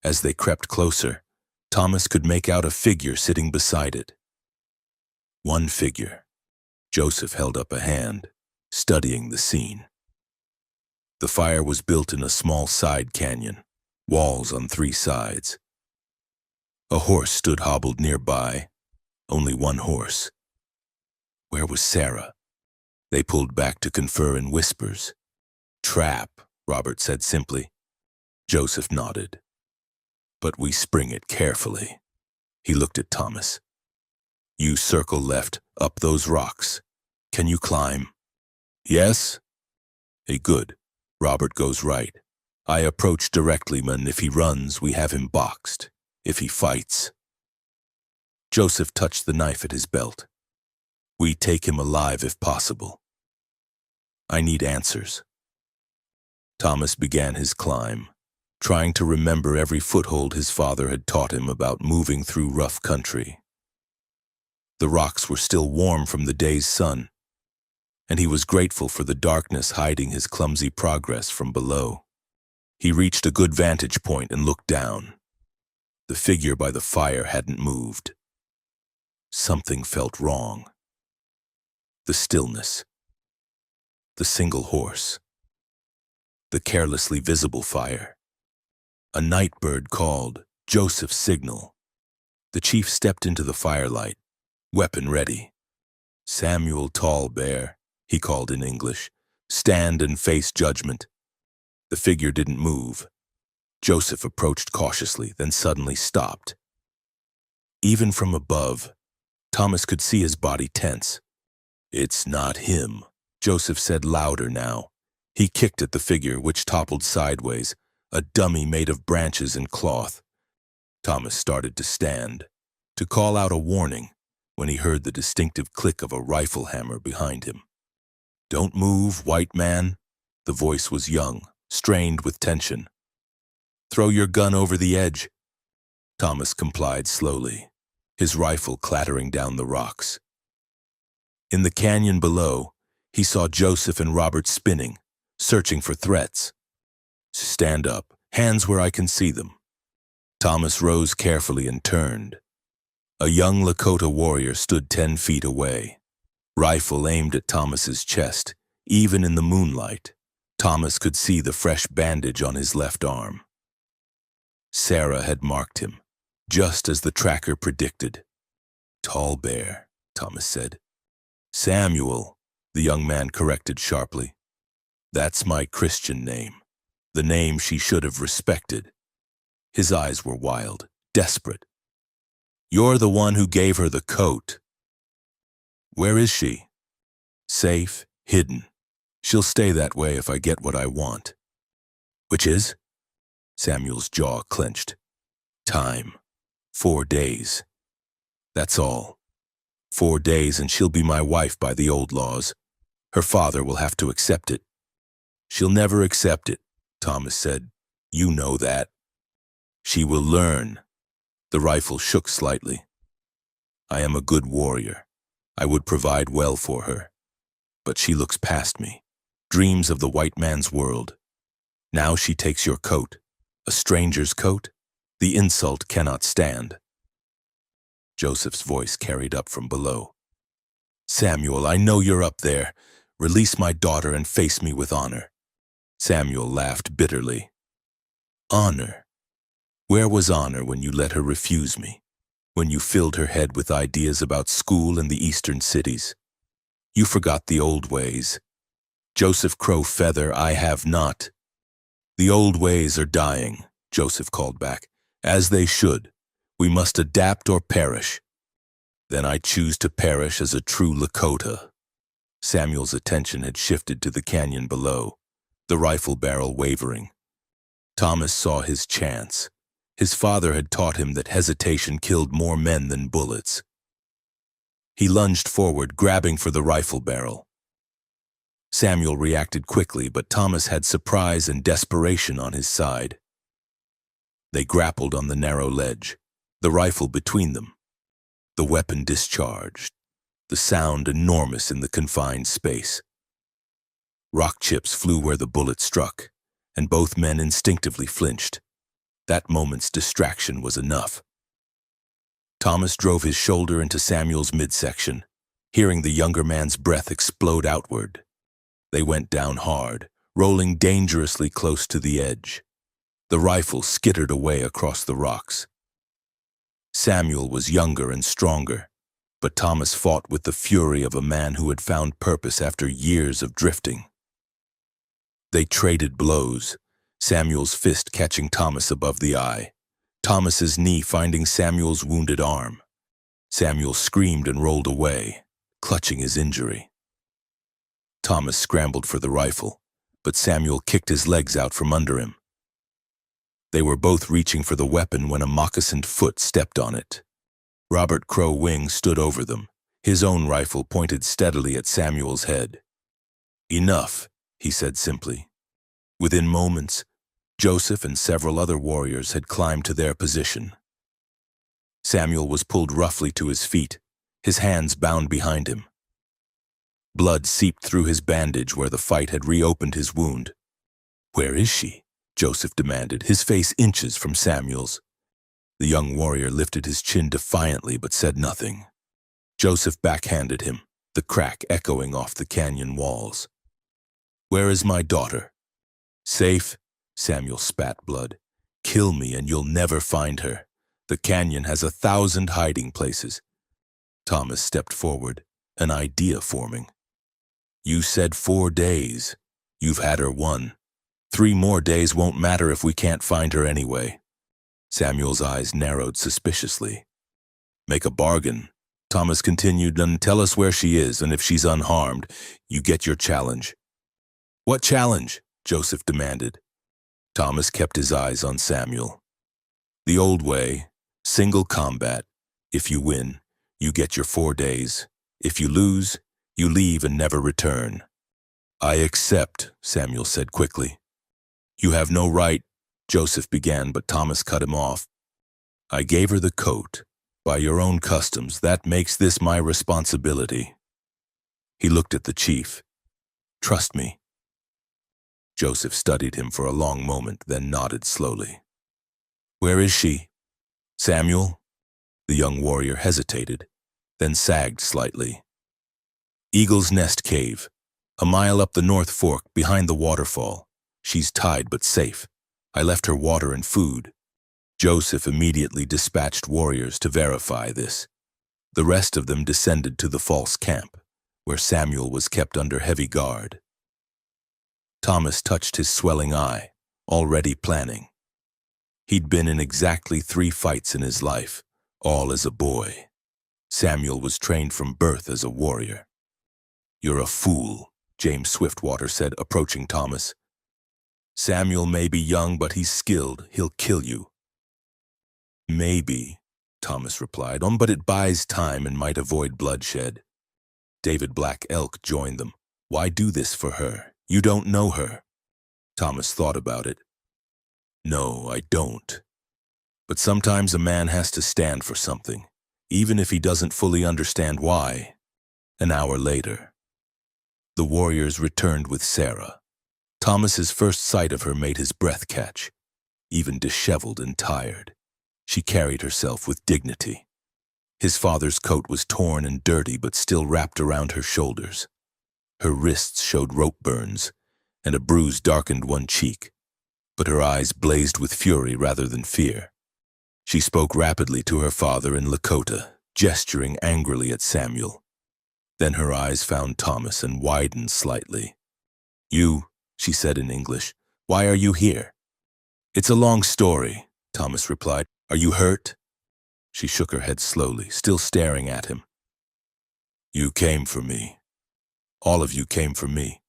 As they crept closer, Thomas could make out a figure sitting beside it, One figure. Joseph held up a hand, studying the scene. The fire was built in a small side canyon, walls on 3 sides. A horse stood hobbled nearby, only one horse. Where was Sarah? They pulled back to confer in whispers. Trap, Robert said simply. Joseph nodded. But we spring it carefully. He looked at Thomas. You circle left, up those rocks. Can you climb? Yes? Good. Robert goes right. I approach directly, man. If he runs, we have him boxed. If he fights. Joseph touched the knife at his belt. We take him alive if possible. I need answers. Thomas began his climb, trying to remember every foothold his father had taught him about moving through rough country. The rocks were still warm from the day's sun, and he was grateful for the darkness hiding his clumsy progress from below. He reached a good vantage point and looked down. The figure by the fire hadn't moved. Something felt wrong. The stillness. The single horse. The carelessly visible fire. A night bird called, Joseph's signal. The chief stepped into the firelight, weapon ready. Samuel Tallbear, he called in English, stand and face judgment. The figure didn't move. Joseph approached cautiously, then suddenly stopped. Even from above, Thomas could see his body tense. It's not him, Joseph said louder now. He kicked at the figure, which toppled sideways, a dummy made of branches and cloth. Thomas started to stand, to call out a warning, when he heard the distinctive click of a rifle hammer behind him. Don't move, white man. The voice was young, strained with tension. Throw your gun over the edge. Thomas complied slowly, his rifle clattering down the rocks. In the canyon below, he saw Joseph and Robert spinning, searching for threats. Stand up, hands where I can see them. Thomas rose carefully and turned. A young Lakota warrior stood 10 feet away, rifle aimed at Thomas's chest. Even in the moonlight, Thomas could see the fresh bandage on his left arm. Sarah had marked him, just as the tracker predicted. Tallbear, Thomas said. Samuel, the young man corrected sharply. That's my Christian name, the name she should have respected. His eyes were wild, desperate. You're the one who gave her the coat. Where is she? Safe, hidden. She'll stay that way if I get what I want. Which is? Samuel's jaw clenched. Time. 4 days. That's all. 4 days and she'll be my wife by the old laws. Her father will have to accept it. She'll never accept it, Thomas said. You know that. She will learn. The rifle shook slightly. I am a good warrior. I would provide well for her. But she looks past me, dreams of the white man's world. Now she takes your coat, a stranger's coat. The insult cannot stand. Joseph's voice carried up from below. Samuel, I know you're up there. Release my daughter and face me with honor. Samuel laughed bitterly. Honor? Where was honor when you let her refuse me? When you filled her head with ideas about school and the eastern cities? You forgot the old ways. Joseph Crow Feather, I have not. The old ways are dying, Joseph called back. As they should. We must adapt or perish. Then I choose to perish as a true Lakota. Samuel's attention had shifted to the canyon below, the rifle barrel wavering. Thomas saw his chance. His father had taught him that hesitation killed more men than bullets. He lunged forward, grabbing for the rifle barrel. Samuel reacted quickly, but Thomas had surprise and desperation on his side. They grappled on the narrow ledge, the rifle between them. The weapon discharged, the sound enormous in the confined space. Rock chips flew where the bullet struck, and both men instinctively flinched. That moment's distraction was enough. Thomas drove his shoulder into Samuel's midsection, hearing the younger man's breath explode outward. They went down hard, rolling dangerously close to the edge. The rifle skittered away across the rocks. Samuel was younger and stronger, but Thomas fought with the fury of a man who had found purpose after years of drifting. They traded blows, Samuel's fist catching Thomas above the eye, Thomas's knee finding Samuel's wounded arm. Samuel screamed and rolled away, clutching his injury. Thomas scrambled for the rifle, but Samuel kicked his legs out from under him. They were both reaching for the weapon when a moccasined foot stepped on it. Robert Crow Wing stood over them, his own rifle pointed steadily at Samuel's head. "Enough," he said simply. Within moments, Joseph and several other warriors had climbed to their position. Samuel was pulled roughly to his feet, his hands bound behind him. Blood seeped through his bandage where the fight had reopened his wound. "Where is she?" Joseph demanded, his face inches from Samuel's. The young warrior lifted his chin defiantly but said nothing. Joseph backhanded him, the crack echoing off the canyon walls. "Where is my daughter?" "Safe," Samuel spat blood. "Kill me and you'll never find her. The canyon has 1,000 hiding places." Thomas stepped forward, an idea forming. "You said 4 days. You've had her 1. 3 more days won't matter if we can't find her anyway." Samuel's eyes narrowed suspiciously. "Make a bargain," Thomas continued, "and tell us where she is, and if she's unharmed, you get your challenge." "What challenge?" Joseph demanded. Thomas kept his eyes on Samuel. "The old way, single combat. If you win, you get your 4 days. If you lose, you leave and never return." "I accept," Samuel said quickly. "You have no right," Joseph began, but Thomas cut him off. "I gave her the coat. By your own customs, that makes this my responsibility." He looked at the chief. "Trust me." Joseph studied him for a long moment, then nodded slowly. "Where is she?" "Samuel?" The young warrior hesitated, then sagged slightly. "Eagle's Nest Cave, a mile up the North Fork behind the waterfall. She's tied but safe. I left her water and food." Joseph immediately dispatched warriors to verify this. The rest of them descended to the false camp, where Samuel was kept under heavy guard. Thomas touched his swelling eye, already planning. He'd been in exactly 3 fights in his life, all as a boy. Samuel was trained from birth as a warrior. "You're a fool," James Swiftwater said, approaching Thomas. "Samuel may be young, but he's skilled. He'll kill you." "Maybe," Thomas replied, "but it buys time and might avoid bloodshed." David Black Elk joined them. "Why do this for her? You don't know her." Thomas thought about it. "No, I don't. But sometimes a man has to stand for something, even if he doesn't fully understand why." An hour later, the warriors returned with Sarah. Thomas's first sight of her made his breath catch. Even disheveled and tired, she carried herself with dignity. His father's coat was torn and dirty but still wrapped around her shoulders. Her wrists showed rope burns, and a bruise darkened one cheek, but her eyes blazed with fury rather than fear. She spoke rapidly to her father in Lakota, gesturing angrily at Samuel. Then her eyes found Thomas and widened slightly. "You," she said in English, "why are you here?" "It's a long story," Thomas replied. "Are you hurt?" She shook her head slowly, still staring at him. "You came for me. All of you came for me."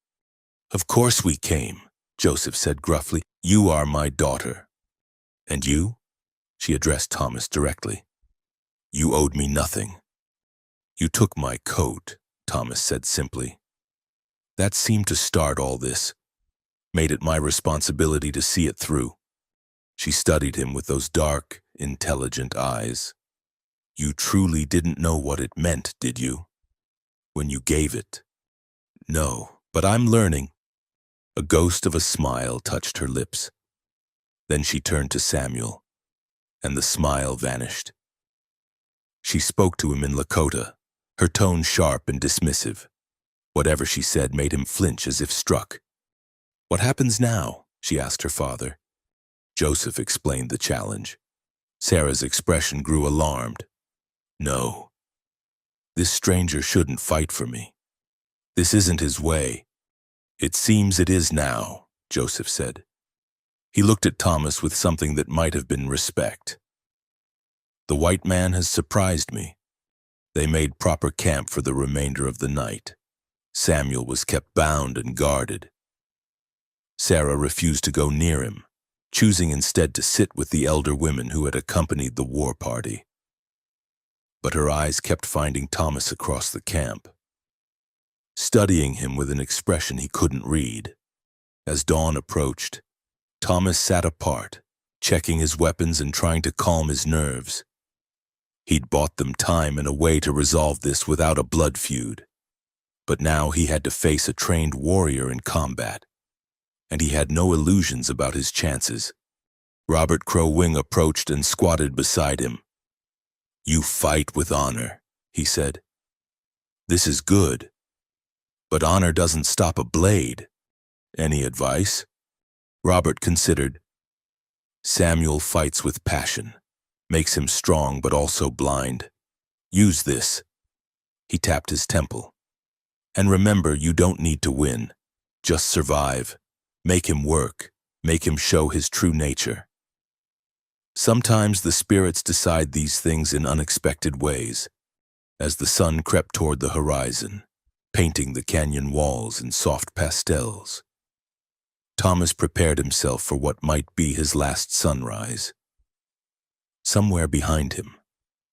"Of course we came," Joseph said gruffly. "You are my daughter." "And you?" She addressed Thomas directly. "You owed me nothing." "You took my coat," Thomas said simply. "That seemed to start all this, made it my responsibility to see it through." She studied him with those dark, intelligent eyes. "You truly didn't know what it meant, did you? When you gave it?" "No, but I'm learning." A ghost of a smile touched her lips. Then she turned to Samuel, and the smile vanished. She spoke to him in Lakota, her tone sharp and dismissive. Whatever she said made him flinch as if struck. "What happens now?" she asked her father. Joseph explained the challenge. Sarah's expression grew alarmed. "No. This stranger shouldn't fight for me. This isn't his way." "It seems it is now," Joseph said. He looked at Thomas with something that might have been respect. "The white man has surprised me." They made proper camp for the remainder of the night. Samuel was kept bound and guarded. Sarah refused to go near him, choosing instead to sit with the elder women who had accompanied the war party. But her eyes kept finding Thomas across the camp, studying him with an expression he couldn't read. As dawn approached, Thomas sat apart, checking his weapons and trying to calm his nerves. He'd bought them time and a way to resolve this without a blood feud. But now he had to face a trained warrior in combat, and he had no illusions about his chances. Robert Crow-Wing approached and squatted beside him. "You fight with honor," he said. "This is good, but honor doesn't stop a blade. Any advice?" Robert considered. "Samuel fights with passion, makes him strong but also blind. Use this." He tapped his temple. "And remember, you don't need to win. Just survive. Make him work. Make him show his true nature." Sometimes the spirits decide these things in unexpected ways. As the sun crept toward the horizon, painting the canyon walls in soft pastels, Thomas prepared himself for what might be his last sunrise. Somewhere behind him,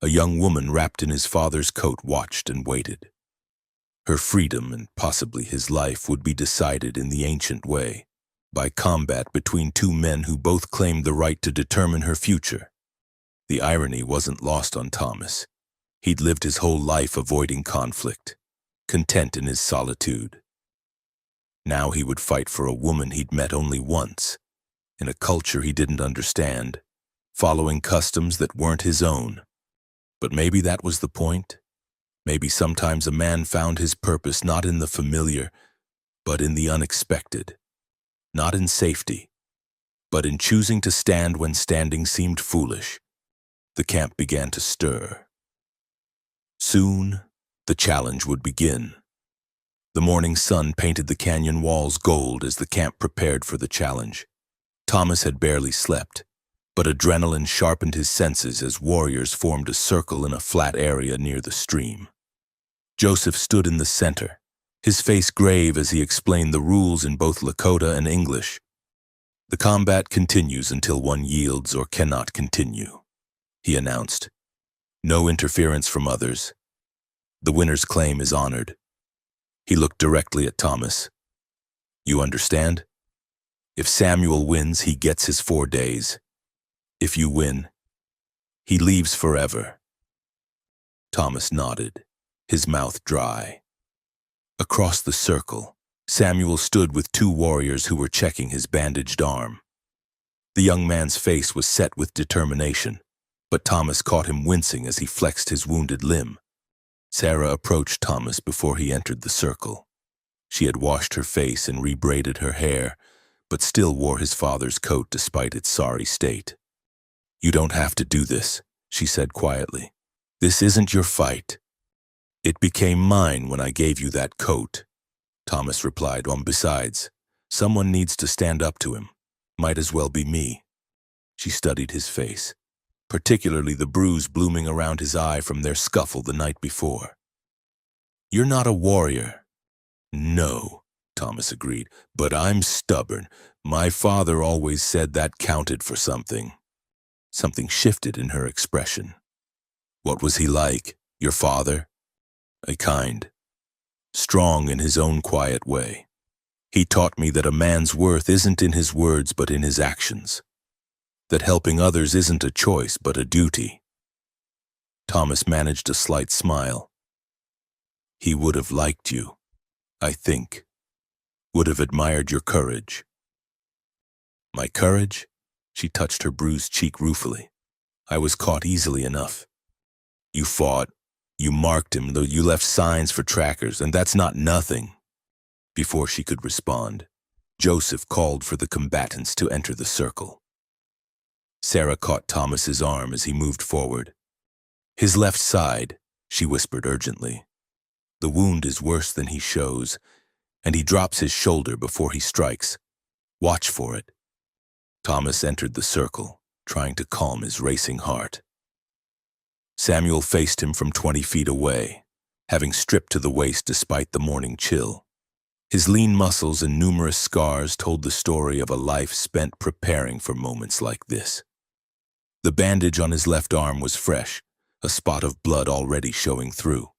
a young woman wrapped in his father's coat watched and waited. Her freedom and possibly his life would be decided in the ancient way, by combat between two men who both claimed the right to determine her future. The irony wasn't lost on Thomas. He'd lived his whole life avoiding conflict, content in his solitude. Now he would fight for a woman he'd met only once, in a culture he didn't understand, following customs that weren't his own. But maybe that was the point. Maybe sometimes a man found his purpose not in the familiar, but in the unexpected. Not in safety, but in choosing to stand when standing seemed foolish. The camp began to stir. Soon, the challenge would begin. The morning sun painted the canyon walls gold as the camp prepared for the challenge. Thomas had barely slept, but adrenaline sharpened his senses as warriors formed a circle in a flat area near the stream. Joseph stood in the center, his face grave as he explained the rules in both Lakota and English. "The combat continues until one yields or cannot continue," he announced. "No interference from others. The winner's claim is honored." He looked directly at Thomas. "You understand? If Samuel wins, he gets his 4 days. If you win, he leaves forever." Thomas nodded, his mouth dry. Across the circle, Samuel stood with 2 warriors who were checking his bandaged arm. The young man's face was set with determination, but Thomas caught him wincing as he flexed his wounded limb. Sarah approached Thomas before he entered the circle. She had washed her face and rebraided her hair, but still wore his father's coat despite its sorry state. "You don't have to do this," she said quietly. "This isn't your fight." "It became mine when I gave you that coat," Thomas replied. Besides, someone needs to stand up to him. Might as well be me." She studied his face, particularly the bruise blooming around his eye from their scuffle the night before. "You're not a warrior." "No," Thomas agreed, "but I'm stubborn. My father always said that counted for something." Something shifted in her expression. "What was he like, your father?" "A kind, strong in his own quiet way. He taught me that a man's worth isn't in his words but in his actions. That helping others isn't a choice but a duty." Thomas managed a slight smile. "He would have liked you, I think. Would have admired your courage." "My courage?" She touched her bruised cheek ruefully. "I was caught easily enough." "You fought, You marked him, though you left signs for trackers, and that's not nothing. Before she could respond, Joseph called for the combatants to enter the circle. Sarah caught Thomas's arm as he moved forward. His left side, she whispered urgently. The wound is worse than he shows, and he drops his shoulder before he strikes. Watch for it. Thomas entered the circle, trying to calm his racing heart. Samuel faced him from 20 feet away, having stripped to the waist despite the morning chill. His lean muscles and numerous scars told the story of a life spent preparing for moments like this. The bandage on his left arm was fresh, a spot of blood already showing through.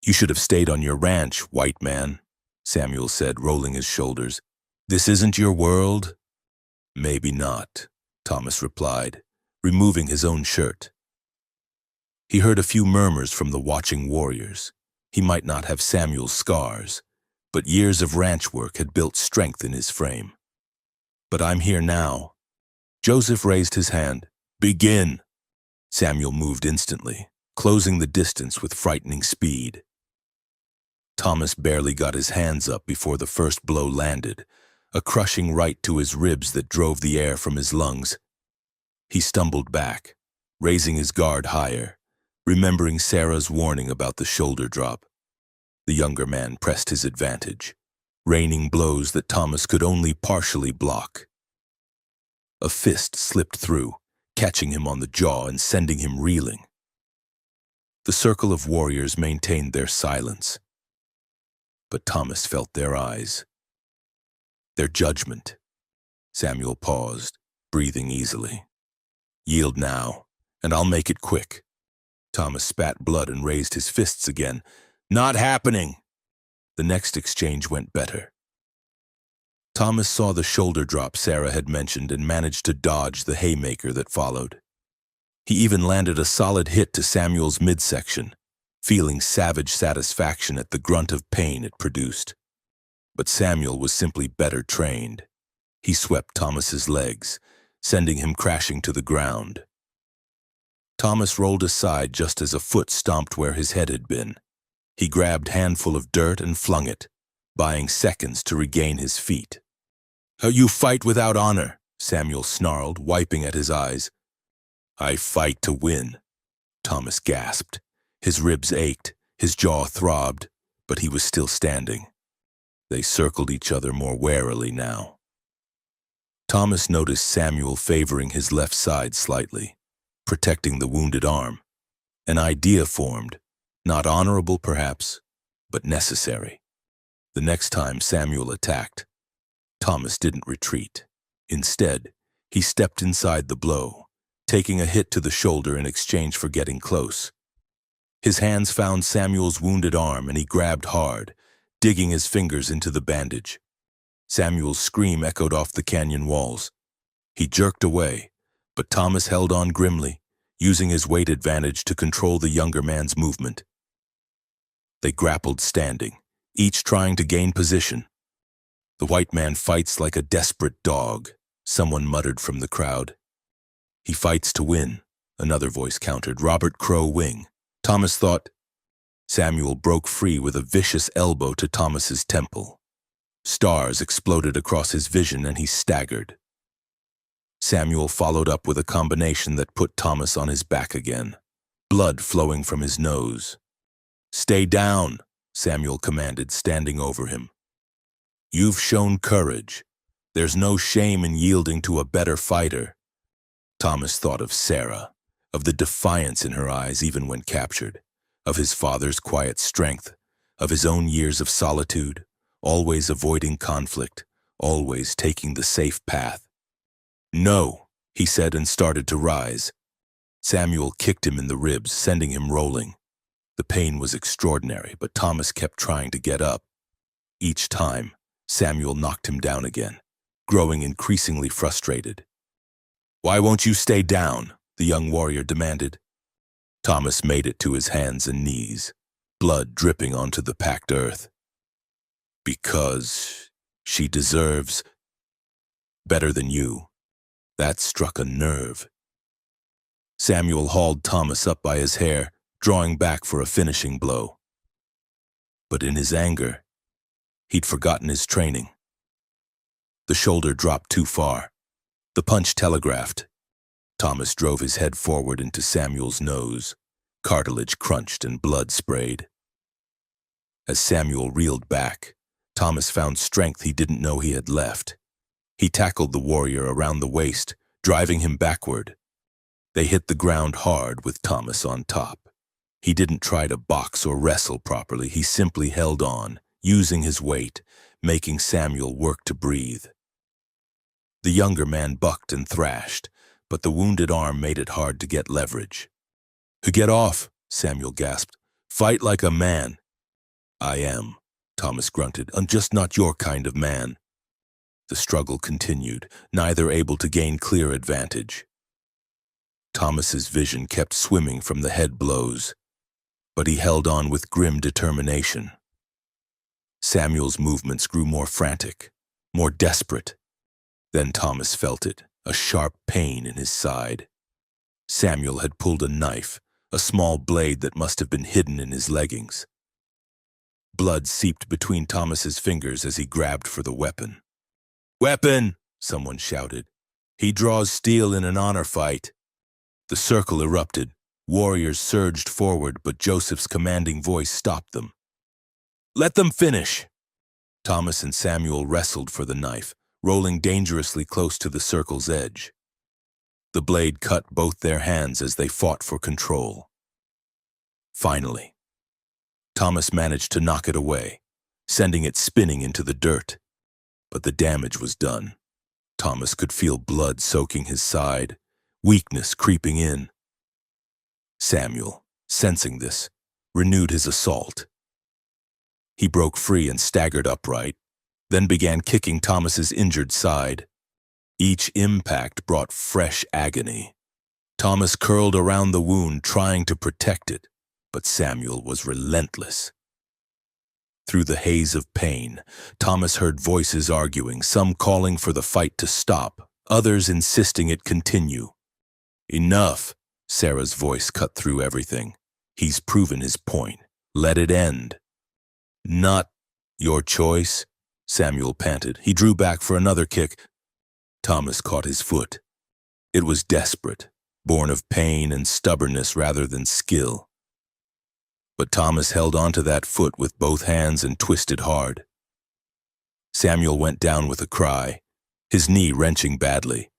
You should have stayed on your ranch, white man, Samuel said, rolling his shoulders. This isn't your world? Maybe not, Thomas replied, removing his own shirt. He heard a few murmurs from the watching warriors. He might not have Samuel's scars, but years of ranch work had built strength in his frame. But I'm here now. Joseph raised his hand. Begin. Samuel moved instantly, closing the distance with frightening speed. Thomas barely got his hands up before the first blow landed, a crushing right to his ribs that drove the air from his lungs. He stumbled back, raising his guard higher, remembering Sarah's warning about the shoulder drop. The younger man pressed his advantage, raining blows that Thomas could only partially block. A fist slipped through, catching him on the jaw and sending him reeling. The circle of warriors maintained their silence, but Thomas felt their eyes. Their judgment. Samuel paused, breathing easily. Yield now, and I'll make it quick. Thomas spat blood and raised his fists again. Not happening! The next exchange went better. Thomas saw the shoulder drop Sarah had mentioned and managed to dodge the haymaker that followed. He even landed a solid hit to Samuel's midsection, feeling savage satisfaction at the grunt of pain it produced. But Samuel was simply better trained. He swept Thomas's legs, sending him crashing to the ground. Thomas rolled aside just as a foot stomped where his head had been. He grabbed a handful of dirt and flung it, buying seconds to regain his feet. You fight without honor, Samuel snarled, wiping at his eyes. I fight to win, Thomas gasped. His ribs ached, his jaw throbbed, but he was still standing. They circled each other more warily now. Thomas noticed Samuel favoring his left side slightly, protecting the wounded arm. An idea formed, not honorable perhaps, but necessary. The next time Samuel attacked, Thomas didn't retreat. Instead, he stepped inside the blow, taking a hit to the shoulder in exchange for getting close. His hands found Samuel's wounded arm and he grabbed hard, digging his fingers into the bandage. Samuel's scream echoed off the canyon walls. He jerked away, but Thomas held on grimly, using his weight advantage to control the younger man's movement. They grappled standing, each trying to gain position. The white man fights like a desperate dog, someone muttered from the crowd. He fights to win, another voice countered. Robert Crow Wing. Thomas thought. Samuel broke free with a vicious elbow to Thomas's temple. Stars exploded across his vision and he staggered. Samuel followed up with a combination that put Thomas on his back again, blood flowing from his nose. Stay down, Samuel commanded, standing over him. You've shown courage. There's no shame in yielding to a better fighter. Thomas thought of Sarah, of the defiance in her eyes even when captured, of his father's quiet strength, of his own years of solitude, always avoiding conflict, always taking the safe path. No, he said and started to rise. Samuel kicked him in the ribs, sending him rolling. The pain was extraordinary, but Thomas kept trying to get up. Each time, Samuel knocked him down again, growing increasingly frustrated. Why won't you stay down? The young warrior demanded. Thomas made it to his hands and knees, blood dripping onto the packed earth. Because she deserves better than you. That struck a nerve. Samuel hauled Thomas up by his hair. drawing back for a finishing blow. But in his anger, he'd forgotten his training. The shoulder dropped too far. The punch telegraphed. Thomas drove his head forward into Samuel's nose. Cartilage crunched and blood sprayed. As Samuel reeled back, Thomas found strength he didn't know he had left. He tackled the warrior around the waist, driving him backward. They hit the ground hard with Thomas on top. He didn't try to box or wrestle properly. He simply held on, using his weight, making Samuel work to breathe. The younger man bucked and thrashed, but the wounded arm made it hard to get leverage. "Get off," Samuel gasped. "Fight like a man." "I am," Thomas grunted. "I'm just not your kind of man." The struggle continued, neither able to gain clear advantage. Thomas's vision kept swimming from the head blows, but he held on with grim determination. Samuel's movements grew more frantic, more desperate. Then Thomas felt it, a sharp pain in his side. Samuel had pulled a knife, a small blade that must have been hidden in his leggings. Blood seeped between Thomas's fingers as he grabbed for the weapon. "Weapon!" someone shouted. "He draws steel in an honor fight." The circle erupted. Warriors surged forward, but Joseph's commanding voice stopped them. "Let them finish!" Thomas and Samuel wrestled for the knife, rolling dangerously close to the circle's edge. The blade cut both their hands as they fought for control. Finally, Thomas managed to knock it away, sending it spinning into the dirt. But the damage was done. Thomas could feel blood soaking his side, weakness creeping in. Samuel, sensing this, renewed his assault. He broke free and staggered upright, then began kicking Thomas's injured side. Each impact brought fresh agony. Thomas curled around the wound, trying to protect it, but Samuel was relentless. Through the haze of pain, Thomas heard voices arguing, some calling for the fight to stop, others insisting it continue. "Enough," Sarah's voice cut through everything. "He's proven his point. Let it end." "Not your choice," Samuel panted. He drew back for another kick. Thomas caught his foot. It was desperate, born of pain and stubbornness rather than skill. But Thomas held onto that foot with both hands and twisted hard. Samuel went down with a cry, his knee wrenching badly.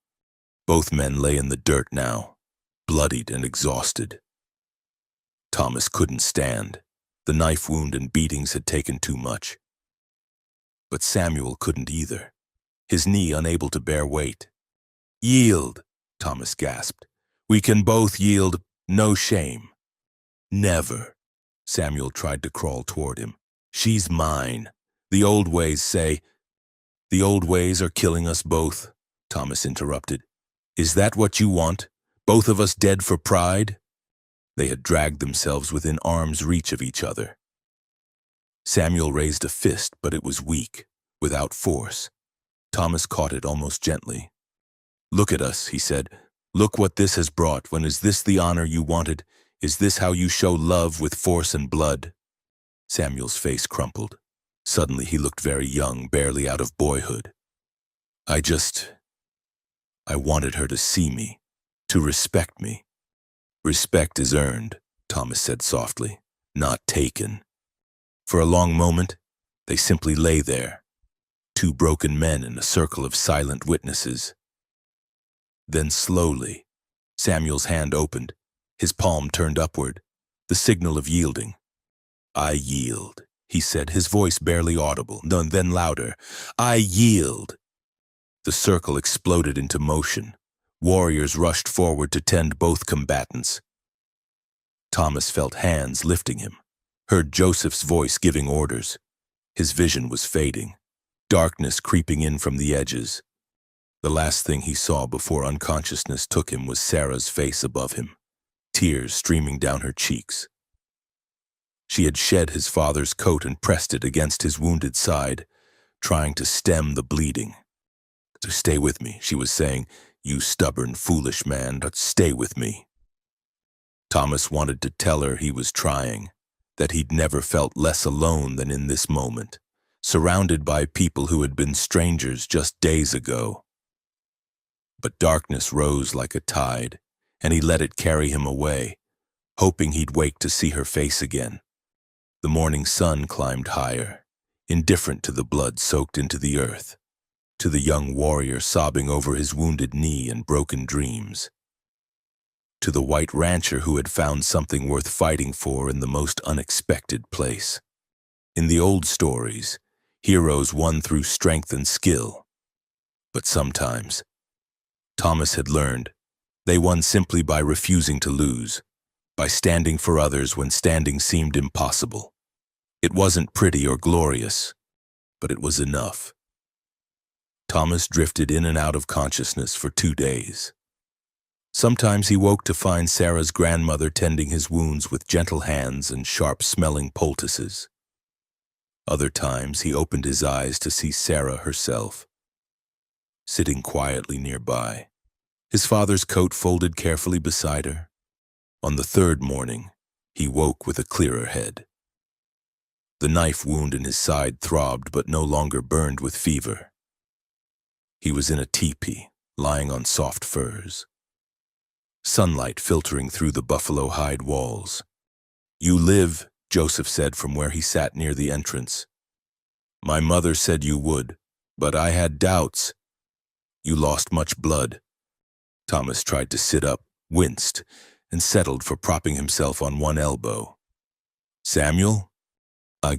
Both men lay in the dirt now, bloodied and exhausted. Thomas couldn't stand. The knife wound and beatings had taken too much. But Samuel couldn't either, his knee unable to bear weight. "Yield," Thomas gasped. "We can both yield, no shame." "Never." Samuel tried to crawl toward him. "She's mine. The old ways say—" "The old ways are killing us both," Thomas interrupted. "Is that what you want? Both of us dead for pride?" They had dragged themselves within arm's reach of each other. Samuel raised a fist, but it was weak, without force. Thomas caught it almost gently. "Look at us," he said. "Look what this has brought. When is this the honor you wanted? Is this how you show love with force and blood?" Samuel's face crumpled. Suddenly he looked very young, barely out of boyhood. I wanted her to see me, to respect me." "Respect is earned," Thomas said softly, "not taken." For a long moment, they simply lay there, two broken men in a circle of silent witnesses. Then slowly, Samuel's hand opened, his palm turned upward, the signal of yielding. "I yield," he said, his voice barely audible, then louder. "I yield." The circle exploded into motion. Warriors rushed forward to tend both combatants. Thomas felt hands lifting him, heard Joseph's voice giving orders. His vision was fading, darkness creeping in from the edges. The last thing he saw before unconsciousness took him was Sarah's face above him, tears streaming down her cheeks. She had shed his father's coat and pressed it against his wounded side, trying to stem the bleeding. "Stay with me," she was saying. "You stubborn, foolish man, stay with me." Thomas wanted to tell her he was trying, that he'd never felt less alone than in this moment, surrounded by people who had been strangers just days ago. But darkness rose like a tide, and he let it carry him away, hoping he'd wake to see her face again. The morning sun climbed higher, indifferent to the blood soaked into the earth, to the young warrior sobbing over his wounded knee and broken dreams, to the white rancher who had found something worth fighting for in the most unexpected place. In the old stories, heroes won through strength and skill. But sometimes, Thomas had learned, they won simply by refusing to lose, by standing for others when standing seemed impossible. It wasn't pretty or glorious, but it was enough. Thomas drifted in and out of consciousness for 2 days. Sometimes he woke to find Sarah's grandmother tending his wounds with gentle hands and sharp-smelling poultices. Other times he opened his eyes to see Sarah herself, sitting quietly nearby, his father's coat folded carefully beside her. On the 3rd morning, he woke with a clearer head. The knife wound in his side throbbed but no longer burned with fever. He was in a teepee, lying on soft furs, sunlight filtering through the buffalo hide walls. "You live," Joseph said from where he sat near the entrance. "My mother said you would, but I had doubts. You lost much blood." Thomas tried to sit up, winced, and settled for propping himself on one elbow. "Samuel?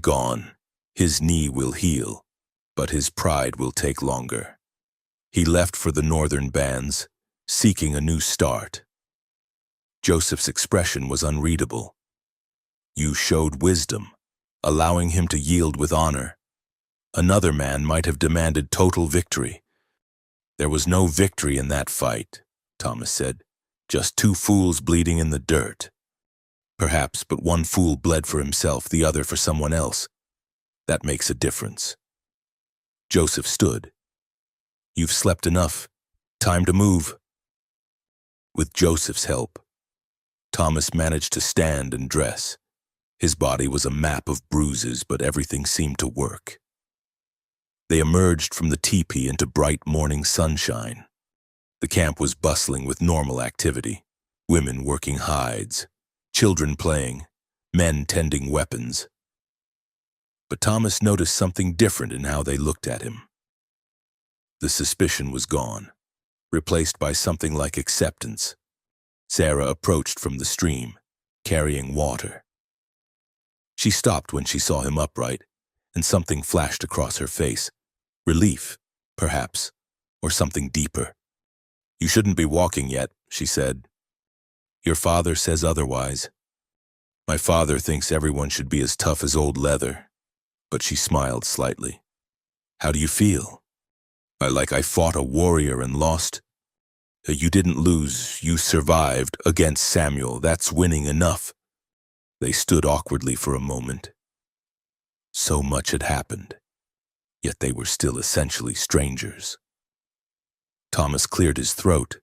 Gone. His knee will heal, but his pride will take longer. He left for the northern bands, seeking a new start." Joseph's expression was unreadable. "You showed wisdom, allowing him to yield with honor. Another man might have demanded total victory." "There was no victory in that fight," Thomas said. "Just 2 fools bleeding in the dirt." "Perhaps, but one fool bled for himself, the other for someone else. That makes a difference." Joseph stood. "You've slept enough. Time to move." With Joseph's help, Thomas managed to stand and dress. His body was a map of bruises, but everything seemed to work. They emerged from the teepee into bright morning sunshine. The camp was bustling with normal activity, women working hides, children playing, men tending weapons. But Thomas noticed something different in how they looked at him. The suspicion was gone, replaced by something like acceptance. Sarah approached from the stream, carrying water. She stopped when she saw him upright, and something flashed across her face. Relief, perhaps, or something deeper. "You shouldn't be walking yet," she said. "Your father says otherwise." "My father thinks everyone should be as tough as old leather." But she smiled slightly. "How do you feel?" Like I fought a warrior and lost." "You didn't lose, you survived against Samuel. That's winning enough." They stood awkwardly for a moment. So much had happened, yet they were still essentially strangers. Thomas cleared his throat.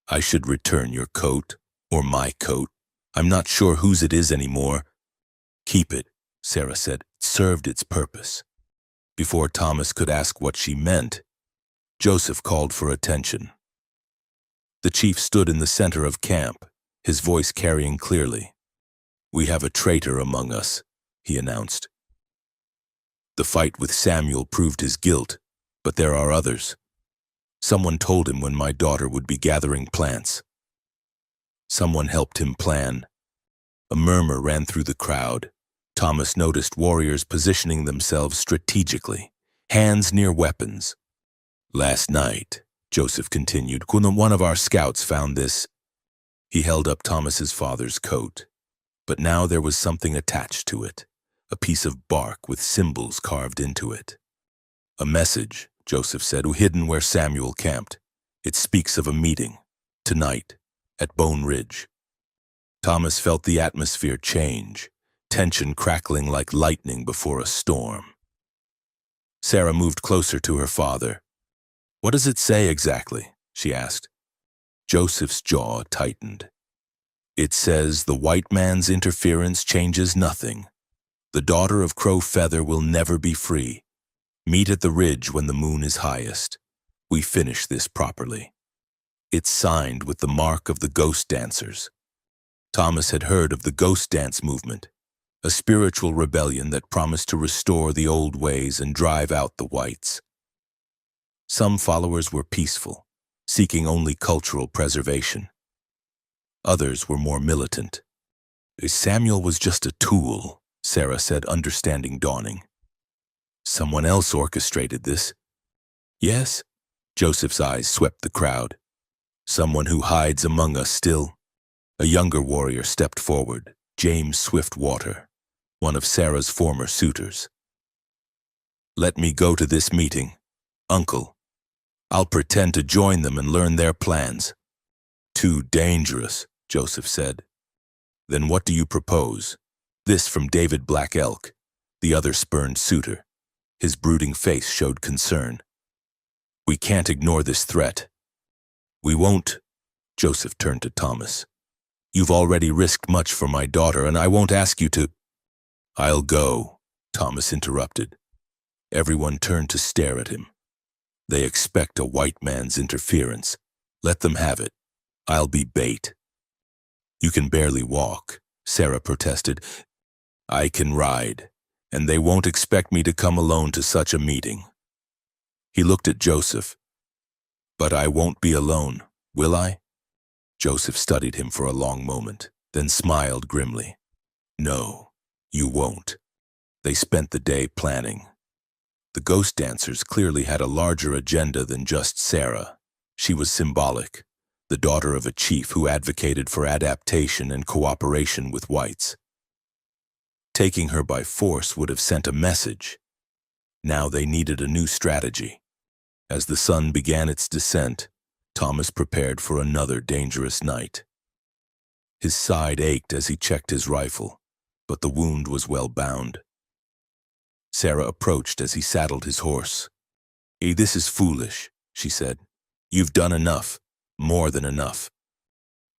"I should return your coat, or my coat. I'm not sure whose it is anymore." "Keep it," Sarah said. "It served its purpose." Before Thomas could ask what she meant, Joseph called for attention. The chief stood in the center of camp, his voice carrying clearly. "We have a traitor among us," he announced. "The fight with Samuel proved his guilt, but there are others. Someone told him when my daughter would be gathering plants. Someone helped him plan." A murmur ran through the crowd. Thomas noticed warriors positioning themselves strategically, hands near weapons. "Last night," Joseph continued, "one of our scouts found this." He held up Thomas's father's coat, but now there was something attached to it, a piece of bark with symbols carved into it. "A message," Joseph said, "hidden where Samuel camped. It speaks of a meeting, tonight, at Bone Ridge." Thomas felt the atmosphere change, tension crackling like lightning before a storm. Sarah moved closer to her father. "What does it say exactly?" she asked. Joseph's jaw tightened. It says the white man's interference changes nothing. The daughter of Crow Feather will never be free. Meet at the ridge when the moon is highest. We finish this properly. It's signed with the mark of the ghost dancers. Thomas had heard of the ghost dance movement, a spiritual rebellion that promised to restore the old ways and drive out the whites. Some followers were peaceful, seeking only cultural preservation. Others were more militant. Samuel was just a tool, Sarah said, understanding dawning. Someone else orchestrated this. Yes? Joseph's eyes swept the crowd. Someone who hides among us still. A younger warrior stepped forward, James Swiftwater, one of Sarah's former suitors. Let me go to this meeting, Uncle. I'll pretend to join them and learn their plans. Too dangerous, Joseph said. Then what do you propose? This from David Black Elk, the other spurned suitor. His brooding face showed concern. We can't ignore this threat. We won't. Joseph turned to Thomas. You've already risked much for my daughter, and I won't ask you to. I'll go, Thomas interrupted. Everyone turned to stare at him. They expect a white man's interference. Let them have it. I'll be bait. You can barely walk, Sarah protested. I can ride, and they won't expect me to come alone to such a meeting. He looked at Joseph. But I won't be alone, will I? Joseph studied him for a long moment, then smiled grimly. No, you won't. They spent the day planning. The ghost dancers clearly had a larger agenda than just Sarah. She was symbolic, the daughter of a chief who advocated for adaptation and cooperation with whites. Taking her by force would have sent a message. Now they needed a new strategy. As the sun began its descent, Thomas prepared for another dangerous night. His side ached as he checked his rifle, but the wound was well bound. Sarah approached as he saddled his horse. This is foolish, she said. You've done enough, more than enough.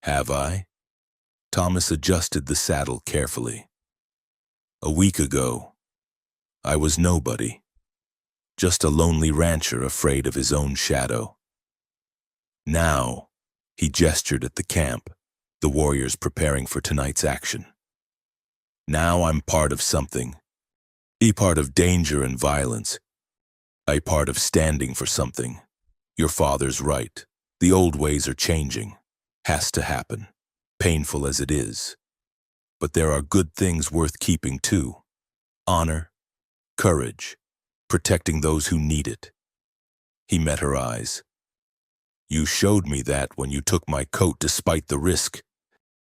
Have I? Thomas adjusted the saddle carefully. A week ago, I was nobody. Just a lonely rancher afraid of his own shadow. Now, he gestured at the camp, the warriors preparing for tonight's action. Now I'm part of something. A part of danger and violence. A part of standing for something. Your father's right. The old ways are changing. Has to happen, painful as it is. But there are good things worth keeping too. Honor, courage, protecting those who need it. He met her eyes. You showed me that when you took my coat despite the risk.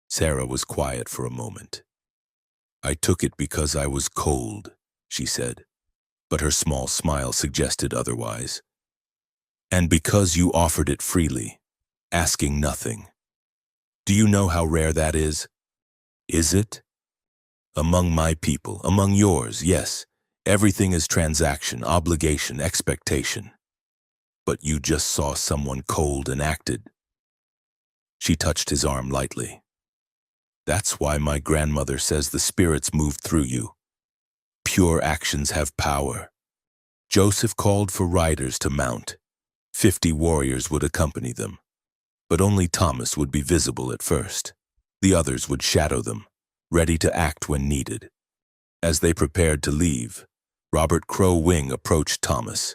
Sarah was quiet for a moment. I took it because I was cold, she said, but her small smile suggested otherwise. And because you offered it freely, asking nothing. Do you know how rare that is? Is it? Among my people, among yours, yes. Everything is transaction, obligation, expectation. But you just saw someone cold and acted. She touched his arm lightly. That's why my grandmother says the spirits moved through you. Pure actions have power. Joseph called for riders to mount. 50 warriors would accompany them. But only Thomas would be visible at first. The others would shadow them, ready to act when needed. As they prepared to leave, Robert Crow Wing approached Thomas.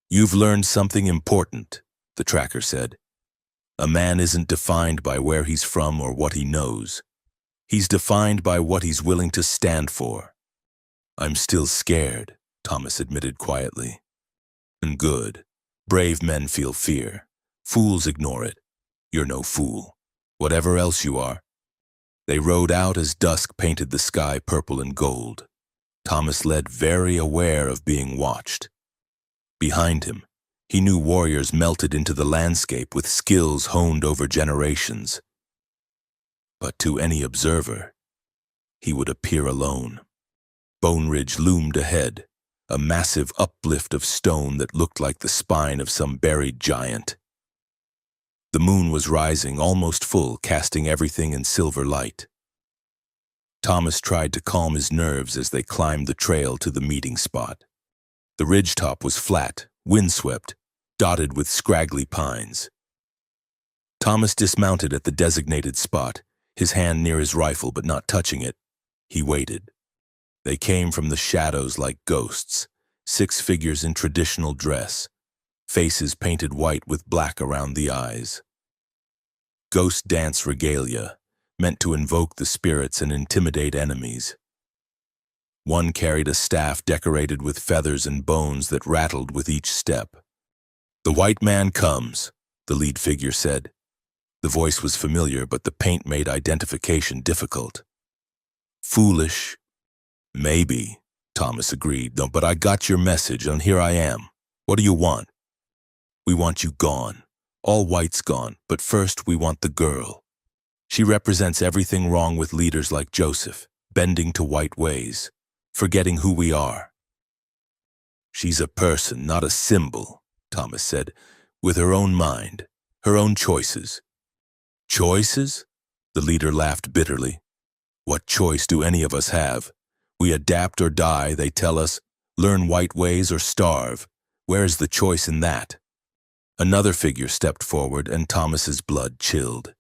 You've learned something important, the tracker said. A man isn't defined by where he's from or what he knows. He's defined by what he's willing to stand for. I'm still scared, Thomas admitted quietly. And good. Brave men feel fear. Fools ignore it. You're no fool. Whatever else you are. They rode out as dusk painted the sky purple and gold. Thomas led very aware of being watched. Behind him, he knew warriors melted into the landscape with skills honed over generations. But to any observer, he would appear alone. Bone Ridge loomed ahead, a massive uplift of stone that looked like the spine of some buried giant. The moon was rising, almost full, casting everything in silver light. Thomas tried to calm his nerves as they climbed the trail to the meeting spot. The ridgetop was flat, windswept, dotted with scraggly pines. Thomas dismounted at the designated spot, his hand near his rifle but not touching it. He waited. They came from the shadows like ghosts, 6 figures in traditional dress, faces painted white with black around the eyes. Ghost dance regalia, meant to invoke the spirits and intimidate enemies. One carried a staff decorated with feathers and bones that rattled with each step. "The white man comes," the lead figure said. The voice was familiar, but the paint made identification difficult. "Foolish? Maybe," Thomas agreed. "No, but I got your message, and here I am. What do you want?" "We want you gone. All whites gone, but first we want the girl. She represents everything wrong with leaders like Joseph, bending to white ways, forgetting who we are." "She's a person, not a symbol," Thomas said, "with her own mind, her own choices." "Choices?" The leader laughed bitterly. "What choice do any of us have? We adapt or die, they tell us. Learn white ways or starve. Where is the choice in that?" Another figure stepped forward, and Thomas's blood chilled.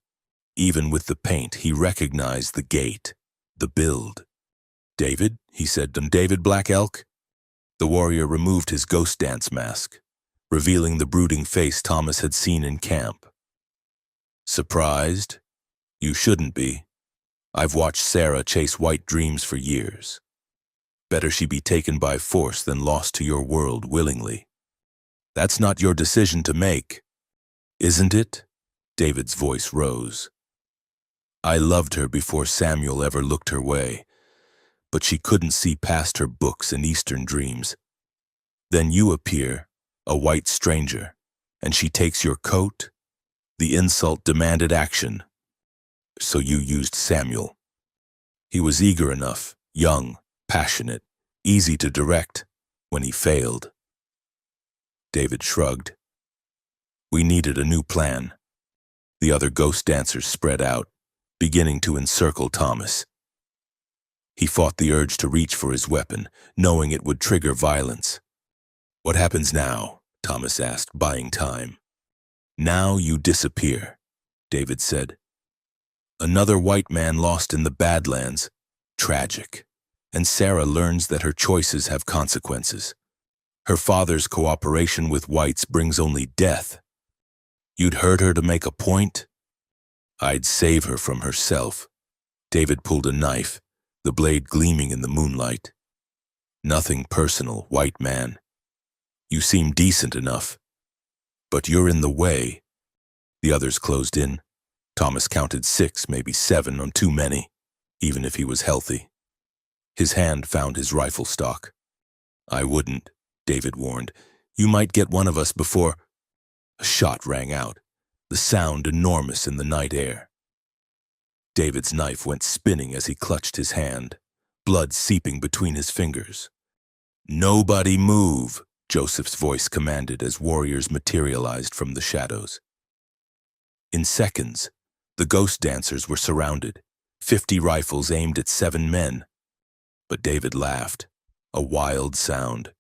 Even with the paint, he recognized the gait, the build. "David," he said, "David Black Elk?" The warrior removed his ghost dance mask, revealing the brooding face Thomas had seen in camp. "Surprised? You shouldn't be. I've watched Sarah chase white dreams for years. Better she be taken by force than lost to your world willingly. That's not your decision to make, isn't it?" David's voice rose. "I loved her before Samuel ever looked her way, but she couldn't see past her books and Eastern dreams. Then you appear, a white stranger, and she takes your coat? The insult demanded action. So you used Samuel. He was eager enough, young, passionate, easy to direct, when he failed." David shrugged. "We needed a new plan." The other ghost dancers spread out, beginning to encircle Thomas. He fought the urge to reach for his weapon, knowing it would trigger violence. "What happens now?" Thomas asked, buying time. "Now you disappear," David said. "Another white man lost in the Badlands. Tragic. And Sarah learns that her choices have consequences. Her father's cooperation with whites brings only death. You'd hurt her to make a point?" "I'd save her from herself." David pulled a knife, the blade gleaming in the moonlight. "Nothing personal, white man. You seem decent enough. But you're in the way." The others closed in. Thomas counted 6, maybe 7, on too many, even if he was healthy. His hand found his rifle stock. "I wouldn't," David warned. "You might get one of us before—" A shot rang out, the sound enormous in the night air. David's knife went spinning as he clutched his hand, blood seeping between his fingers. "Nobody move," Joseph's voice commanded as warriors materialized from the shadows. In seconds, the ghost dancers were surrounded, 50 rifles aimed at 7 men. But David laughed, a wild sound.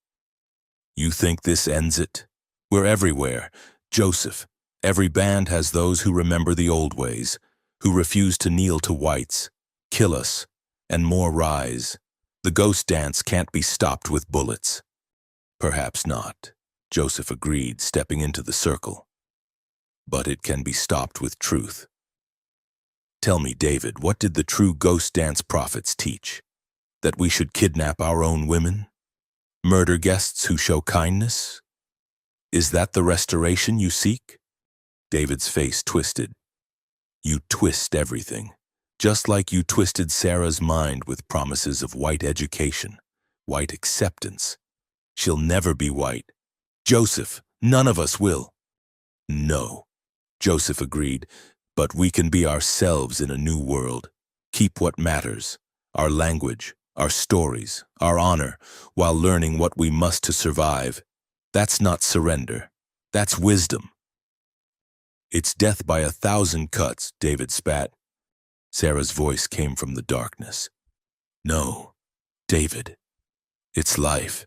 "You think this ends it? We're everywhere. Joseph, every band has those who remember the old ways, who refuse to kneel to whites, kill us, and more rise. The ghost dance can't be stopped with bullets." "Perhaps not," Joseph agreed, stepping into the circle. "But it can be stopped with truth. Tell me, David, what did the true ghost dance prophets teach? That we should kidnap our own women? Murder guests who show kindness? Is that the restoration you seek?" David's face twisted. "You twist everything, just like you twisted Sarah's mind with promises of white education, white acceptance. She'll never be white. Joseph, none of us will." "No," Joseph agreed, "but we can be ourselves in a new world. Keep what matters, our language, our stories, our honor, while learning what we must to survive. That's not surrender. That's wisdom." It's death by 1,000 cuts, David spat. Sarah's voice came from the darkness. No, David. It's life.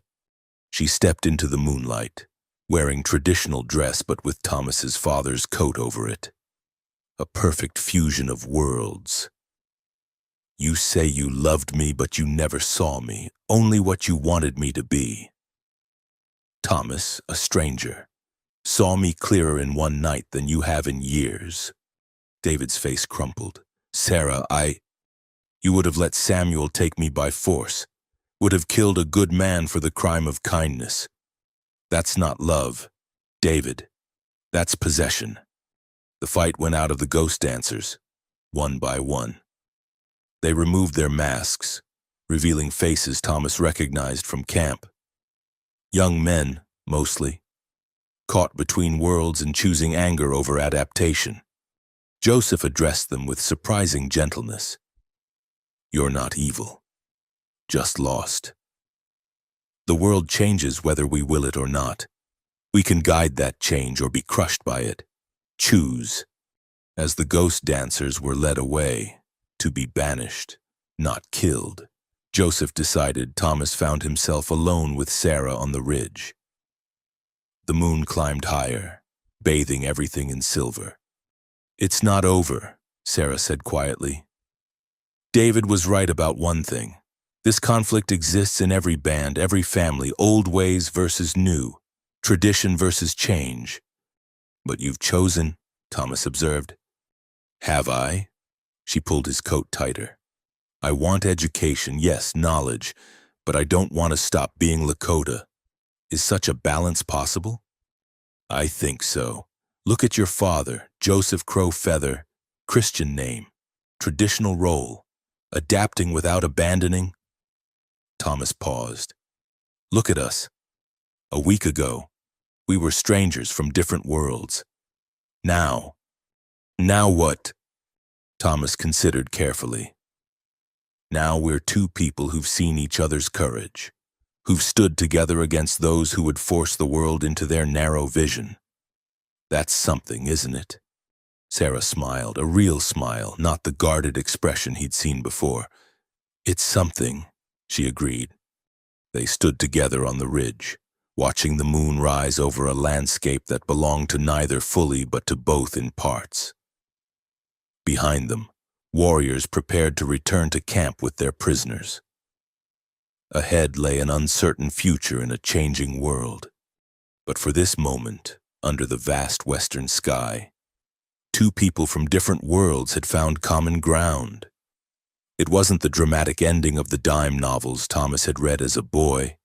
She stepped into the moonlight, wearing traditional dress but with Thomas's father's coat over it. A perfect fusion of worlds. You say you loved me, but you never saw me, only what you wanted me to be. Thomas, a stranger, saw me clearer in one night than you have in years. David's face crumpled. Sarah, You would have let Samuel take me by force, would have killed a good man for the crime of kindness. That's not love, David. That's possession. The fight went out of the ghost dancers, one by one. They removed their masks, revealing faces Thomas recognized from camp. Young men, mostly, caught between worlds and choosing anger over adaptation. Joseph addressed them with surprising gentleness. You're not evil, just lost. The world changes whether we will it or not. We can guide that change or be crushed by it. Choose. As the ghost dancers were led away, to be banished, not killed, Joseph decided Thomas found himself alone with Sarah on the ridge. The moon climbed higher, bathing everything in silver. It's not over, Sarah said quietly. David was right about one thing. This conflict exists in every band, every family, old ways versus new, tradition versus change. But you've chosen, Thomas observed. Have I? She pulled his coat tighter. I want education, yes, knowledge, but I don't want to stop being Lakota. Is such a balance possible? I think so. Look at your father, Joseph Crow Feather, Christian name, traditional role, adapting without abandoning. Thomas paused. Look at us. A week ago, we were strangers from different worlds. Now what? Thomas considered carefully. Now we're two people who've seen each other's courage, who've stood together against those who would force the world into their narrow vision. That's something, isn't it? Sarah smiled, a real smile, not the guarded expression he'd seen before. It's something, she agreed. They stood together on the ridge, watching the moon rise over a landscape that belonged to neither fully but to both in parts. Behind them, warriors prepared to return to camp with their prisoners. Ahead lay an uncertain future in a changing world. But for this moment, under the vast western sky, two people from different worlds had found common ground. It wasn't the dramatic ending of the dime novels Thomas had read as a boy.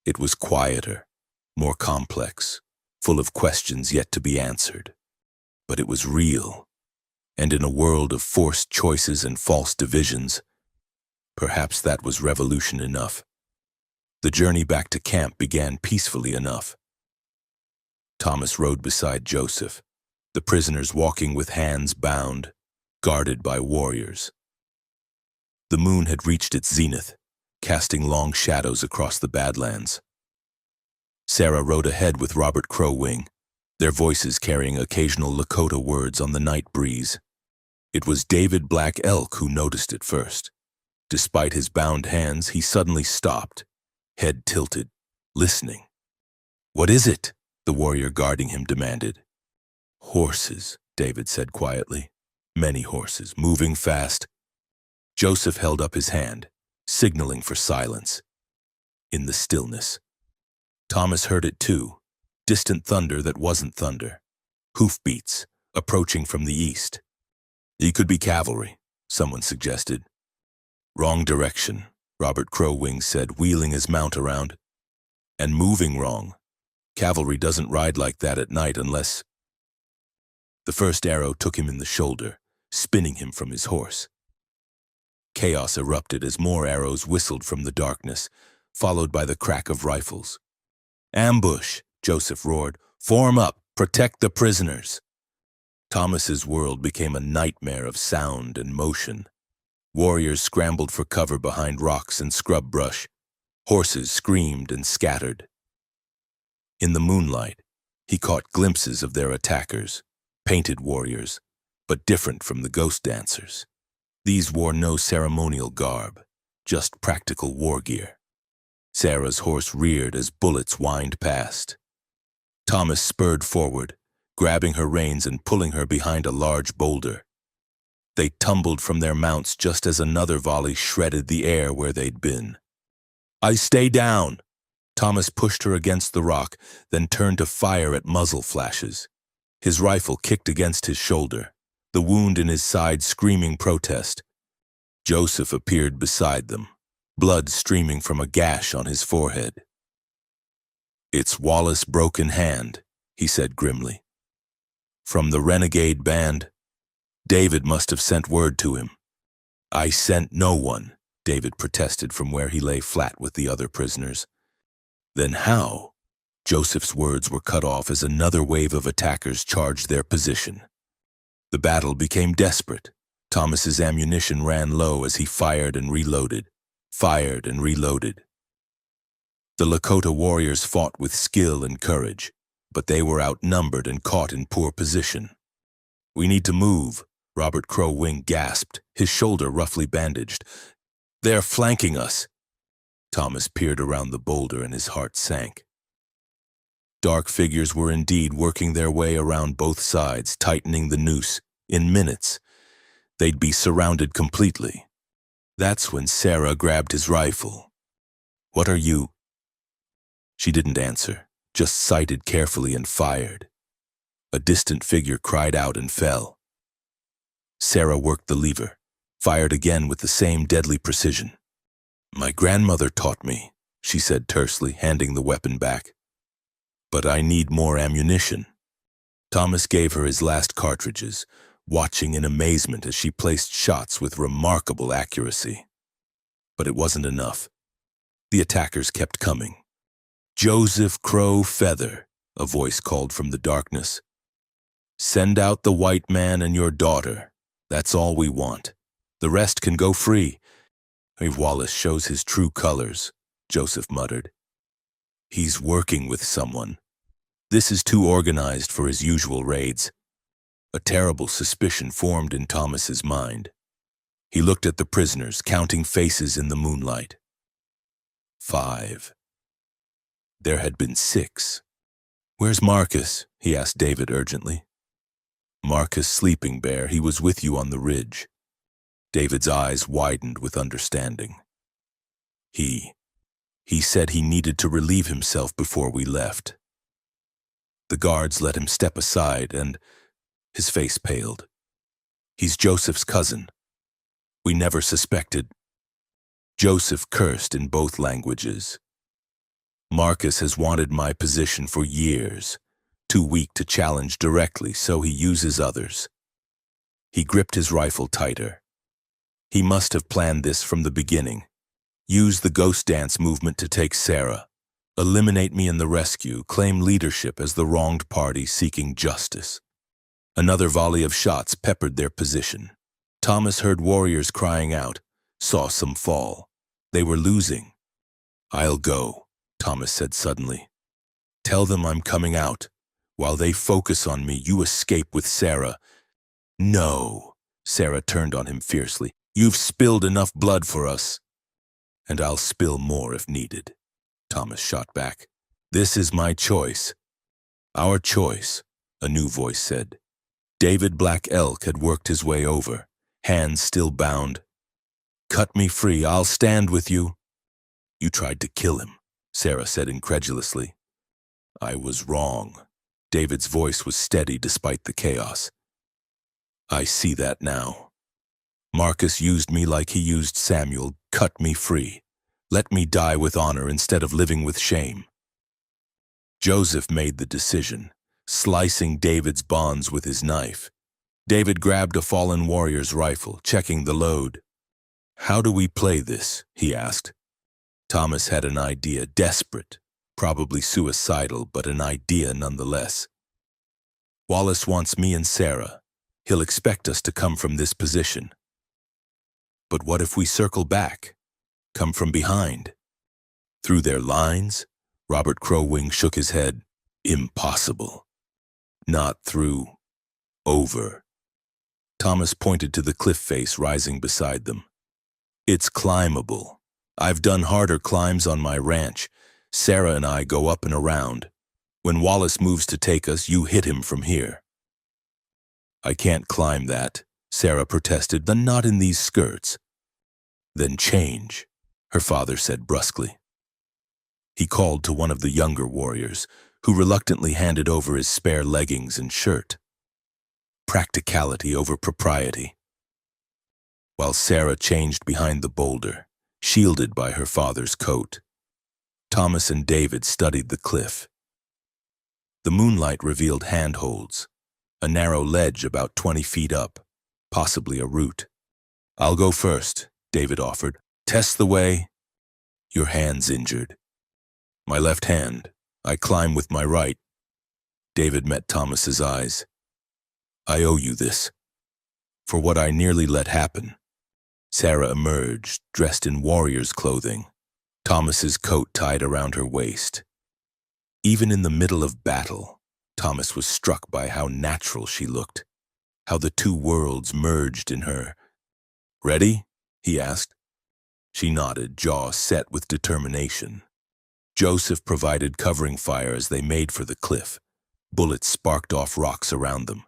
It was quieter, more complex, full of questions yet to be answered. But it was real. And in a world of forced choices and false divisions, perhaps that was revolution enough. The journey back to camp began peacefully enough. Thomas rode beside Joseph, the prisoners walking with hands bound, guarded by warriors. The moon had reached its zenith, casting long shadows across the Badlands. Sarah rode ahead with Robert Crowwing, their voices carrying occasional Lakota words on the night breeze. It was David Black Elk who noticed it first. Despite his bound hands, he suddenly stopped, head tilted, listening. What is it? The warrior guarding him demanded. Horses, David said quietly. Many horses, moving fast. Joseph held up his hand, signaling for silence. In the stillness, Thomas heard it too, distant thunder that wasn't thunder. Hoofbeats, approaching from the east. It could be cavalry, someone suggested. Wrong direction, Robert Crowwing said, wheeling his mount around. And moving wrong. Cavalry doesn't ride like that at night unless... The first arrow took him in the shoulder, spinning him from his horse. Chaos erupted as more arrows whistled from the darkness, followed by the crack of rifles. Ambush, Joseph roared. Form up, protect the prisoners. Thomas's world became a nightmare of sound and motion. Warriors scrambled for cover behind rocks and scrub brush. Horses screamed and scattered. In the moonlight, he caught glimpses of their attackers, painted warriors, but different from the ghost dancers. These wore no ceremonial garb, just practical war gear. Sarah's horse reared as bullets whined past. Thomas spurred forward, grabbing her reins and pulling her behind a large boulder. They tumbled from their mounts just as another volley shredded the air where they'd been. "I stay down!" Thomas pushed her against the rock, then turned to fire at muzzle flashes. His rifle kicked against his shoulder, the wound in his side screaming protest. Joseph appeared beside them, blood streaming from a gash on his forehead. "It's Wallace Broken Hand," he said grimly. "From the renegade band. David must have sent word to him." "I sent no one," David protested from where he lay flat with the other prisoners. "Then how?" Joseph's words were cut off as another wave of attackers charged their position. The battle became desperate. Thomas's ammunition ran low as he fired and reloaded. The Lakota warriors fought with skill and courage, but they were outnumbered and caught in poor position. "We need to move," Robert Crow Wing gasped, his shoulder roughly bandaged. "They're flanking us." Thomas peered around the boulder and his heart sank. Dark figures were indeed working their way around both sides, tightening the noose. In minutes, they'd be surrounded completely. That's when Sarah grabbed his rifle. "What are you?" She didn't answer, just sighted carefully and fired. A distant figure cried out and fell. Sarah worked the lever, fired again with the same deadly precision. "My grandmother taught me," she said tersely, handing the weapon back. "But I need more ammunition." Thomas gave her his last cartridges, watching in amazement as she placed shots with remarkable accuracy. But it wasn't enough. The attackers kept coming. "Joseph Crow Feather," a voice called from the darkness. "Send out the white man and your daughter. That's all we want. The rest can go free." "If Wallace shows his true colors," Joseph muttered. "He's working with someone. This is too organized for his usual raids." A terrible suspicion formed in Thomas's mind. He looked at the prisoners, counting faces in the moonlight. 5. There had been 6. "Where's Marcus?" he asked David urgently. "Marcus Sleeping Bear, he was with you on the ridge." David's eyes widened with understanding. He said he needed to relieve himself before we left." The guards let him step aside and his face paled. "He's Joseph's cousin. We never suspected." Joseph cursed in both languages. "Marcus has wanted my position for years, too weak to challenge directly, so he uses others." He gripped his rifle tighter. He must have planned this from the beginning. Use the ghost dance movement to take Sarah. Eliminate me in the rescue, claim leadership as the wronged party seeking justice. Another volley of shots peppered their position. Thomas heard warriors crying out, saw some fall. They were losing. "I'll go," Thomas said suddenly. "Tell them I'm coming out. While they focus on me, you escape with Sarah." "No," Sarah turned on him fiercely. "You've spilled enough blood for us." "And I'll spill more if needed," Thomas shot back. "This is my choice." "Our choice," a new voice said. David Black Elk had worked his way over, hands still bound. "Cut me free, I'll stand with you." "You tried to kill him," Sarah said incredulously. "I was wrong." David's voice was steady despite the chaos. "I see that now. Marcus used me like he used Samuel. Cut me free. Let me die with honor instead of living with shame." Joseph made the decision, slicing David's bonds with his knife. David grabbed a fallen warrior's rifle, checking the load. "How do we play this?" he asked. Thomas had an idea, desperate, probably suicidal, but an idea nonetheless. "Wallace wants me and Sarah. He'll expect us to come from this position." "But what if we circle back? Come from behind?" "Through their lines?" Robert Crow Wing shook his head. "Impossible. Not through Over. Thomas pointed to the cliff face rising beside them. It's climbable. I've done harder climbs on my ranch. Sarah and I go up and around. When Wallace moves to take us, you hit him from here. I can't climb that, Sarah protested. Then not in these skirts. Then change, her father said brusquely. He called to one of the younger warriors, who reluctantly handed over his spare leggings and shirt. Practicality over propriety. While Sarah changed behind the boulder, shielded by her father's coat, Thomas and David studied the cliff. The moonlight revealed handholds, a narrow ledge about 20 feet up, possibly a root. I'll go first, David offered. Test the way. Your hand's injured. My left hand. I climb with my right. David met Thomas's eyes. I owe you this. For what I nearly let happen. Sarah emerged, dressed in warrior's clothing, Thomas's coat tied around her waist. Even in the middle of battle, Thomas was struck by how natural she looked, how the two worlds merged in her. Ready? He asked. She nodded, jaw set with determination. Joseph provided covering fire as they made for the cliff. Bullets sparked off rocks around them,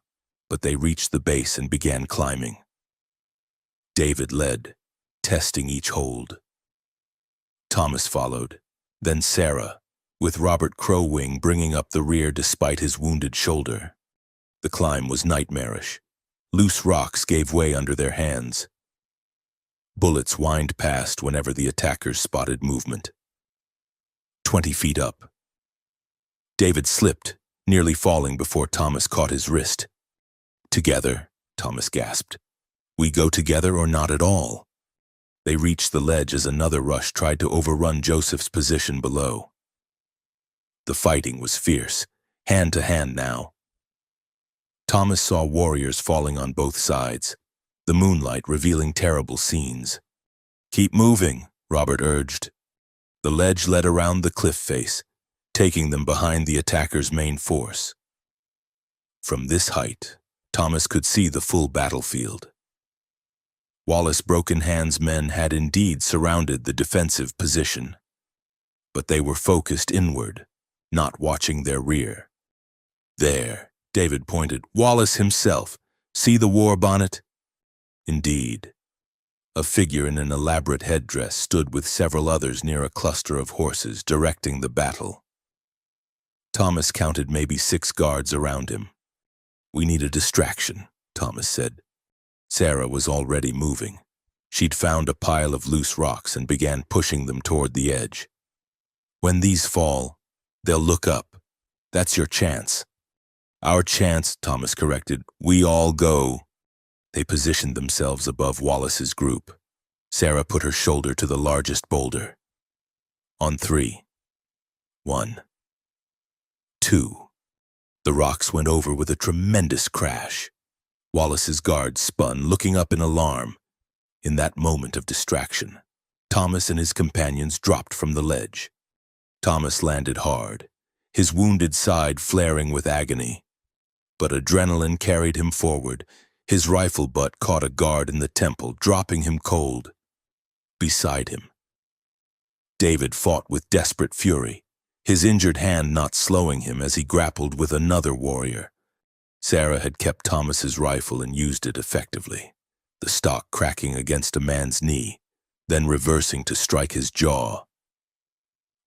but they reached the base and began climbing. David led, testing each hold. Thomas followed, then Sarah, with Robert Crowwing bringing up the rear despite his wounded shoulder. The climb was nightmarish. Loose rocks gave way under their hands. Bullets whined past whenever the attackers spotted movement. 20 feet up. David slipped, nearly falling before Thomas caught his wrist. Together, Thomas gasped. We go together or not at all. They reached the ledge as another rush tried to overrun Joseph's position below. The fighting was fierce, hand to hand now. Thomas saw warriors falling on both sides, the moonlight revealing terrible scenes. Keep moving, Robert urged. The ledge led around the cliff face, taking them behind the attackers' main force. From this height, Thomas could see the full battlefield. Wallace Broken Hand's men had indeed surrounded the defensive position, but they were focused inward, not watching their rear. There, David pointed, Wallace himself. See the war bonnet? Indeed. A figure in an elaborate headdress stood with several others near a cluster of horses directing the battle. Thomas counted maybe 6 guards around him. We need a distraction, Thomas said. Sarah was already moving. She'd found a pile of loose rocks and began pushing them toward the edge. When these fall, they'll look up. That's your chance. Our chance, Thomas corrected. We all go. They positioned themselves above Wallace's group. Sarah put her shoulder to the largest boulder. On 3. 1. 2. The rocks went over with a tremendous crash. Wallace's guard spun, looking up in alarm. In that moment of distraction, Thomas and his companions dropped from the ledge. Thomas landed hard, his wounded side flaring with agony. But adrenaline carried him forward. His rifle butt caught a guard in the temple, dropping him cold. Beside him, David fought with desperate fury, his injured hand not slowing him as he grappled with another warrior. Sarah had kept Thomas's rifle and used it effectively, the stock cracking against a man's knee, then reversing to strike his jaw.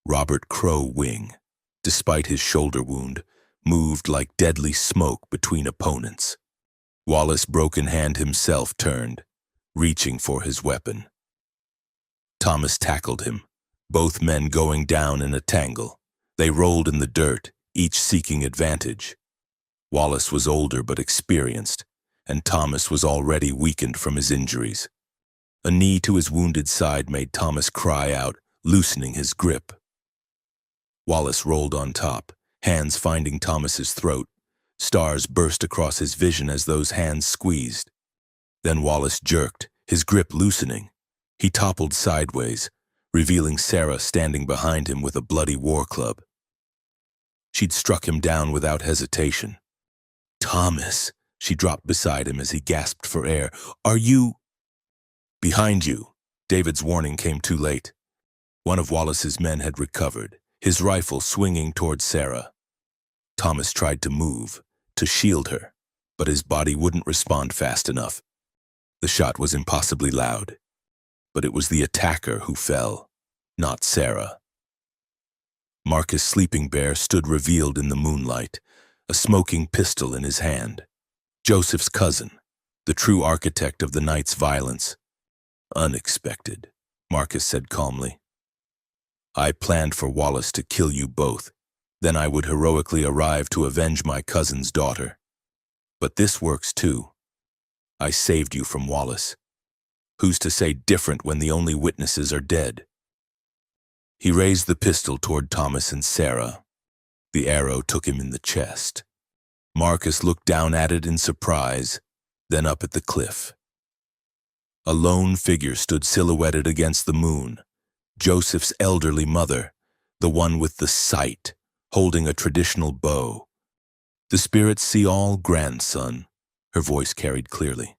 Robert Crowwing, despite his shoulder wound, moved like deadly smoke between opponents. Wallace Broken Hand himself turned, reaching for his weapon. Thomas tackled him, both men going down in a tangle. They rolled in the dirt, each seeking advantage. Wallace was older but experienced, and Thomas was already weakened from his injuries. A knee to his wounded side made Thomas cry out, loosening his grip. Wallace rolled on top, hands finding Thomas's throat. Stars burst across his vision as those hands squeezed. Then Wallace jerked, his grip loosening. He toppled sideways, revealing Sarah standing behind him with a bloody war club. She'd struck him down without hesitation. Thomas, She dropped beside him as he gasped for air. "Are you—" "Behind you." David's warning came too late. One of Wallace's men had recovered, his rifle swinging toward Sarah. Thomas tried to move, to shield her, but his body wouldn't respond fast enough. The shot was impossibly loud, but it was the attacker who fell, not Sarah. Marcus Sleeping Bear stood revealed in the moonlight, a smoking pistol in his hand. Joseph's cousin, the true architect of the night's violence. "Unexpected," Marcus said calmly. "I planned for Wallace to kill you both. Then I would heroically arrive to avenge my cousin's daughter. But this works too. I saved you from Wallace. Who's to say different when the only witnesses are dead?" He raised the pistol toward Thomas and Sarah. The arrow took him in the chest. Marcus looked down at it in surprise, then up at the cliff. A lone figure stood silhouetted against the moon, Joseph's elderly mother, the one with the sight, holding a traditional bow. "The spirits see all, grandson," her voice carried clearly.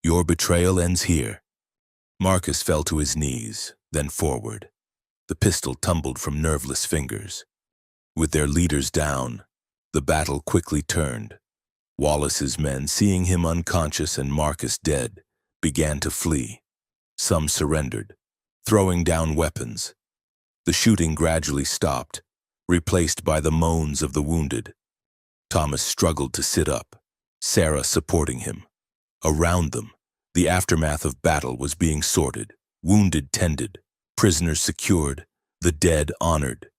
"Your betrayal ends here." Marcus fell to his knees, then forward. The pistol tumbled from nerveless fingers. With their leaders down, the battle quickly turned. Wallace's men, seeing him unconscious and Marcus dead, began to flee. Some surrendered, throwing down weapons. The shooting gradually stopped, replaced by the moans of the wounded. Thomas struggled to sit up, Sarah supporting him. Around them, the aftermath of battle was being sorted, wounded tended, prisoners secured, the dead honored.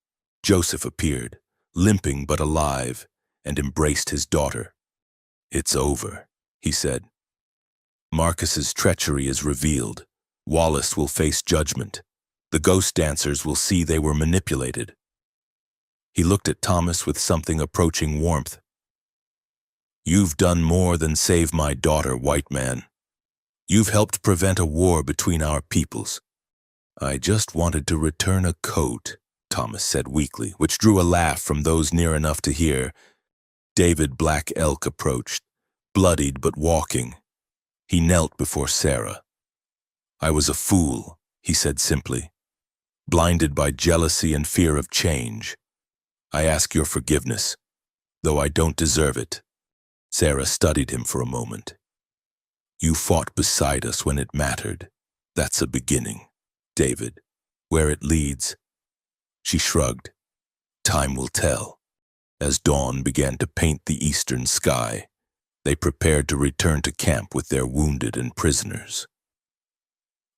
Joseph appeared, limping but alive, and embraced his daughter. "It's over," he said. "Marcus's treachery is revealed. Wallace will face judgment. The ghost dancers will see they were manipulated." He looked at Thomas with something approaching warmth. "You've done more than save my daughter, white man. You've helped prevent a war between our peoples." "I just wanted to return a coat," Thomas said weakly, which drew a laugh from those near enough to hear. David Black Elk approached, bloodied but walking. He knelt before Sarah. "I was a fool," he said simply, "blinded by jealousy and fear of change. I ask your forgiveness, though I don't deserve it." Sarah studied him for a moment. "You fought beside us when it mattered. That's a beginning, David. Where it leads—" She shrugged. "Time will tell." As dawn began to paint the eastern sky, they prepared to return to camp with their wounded and prisoners.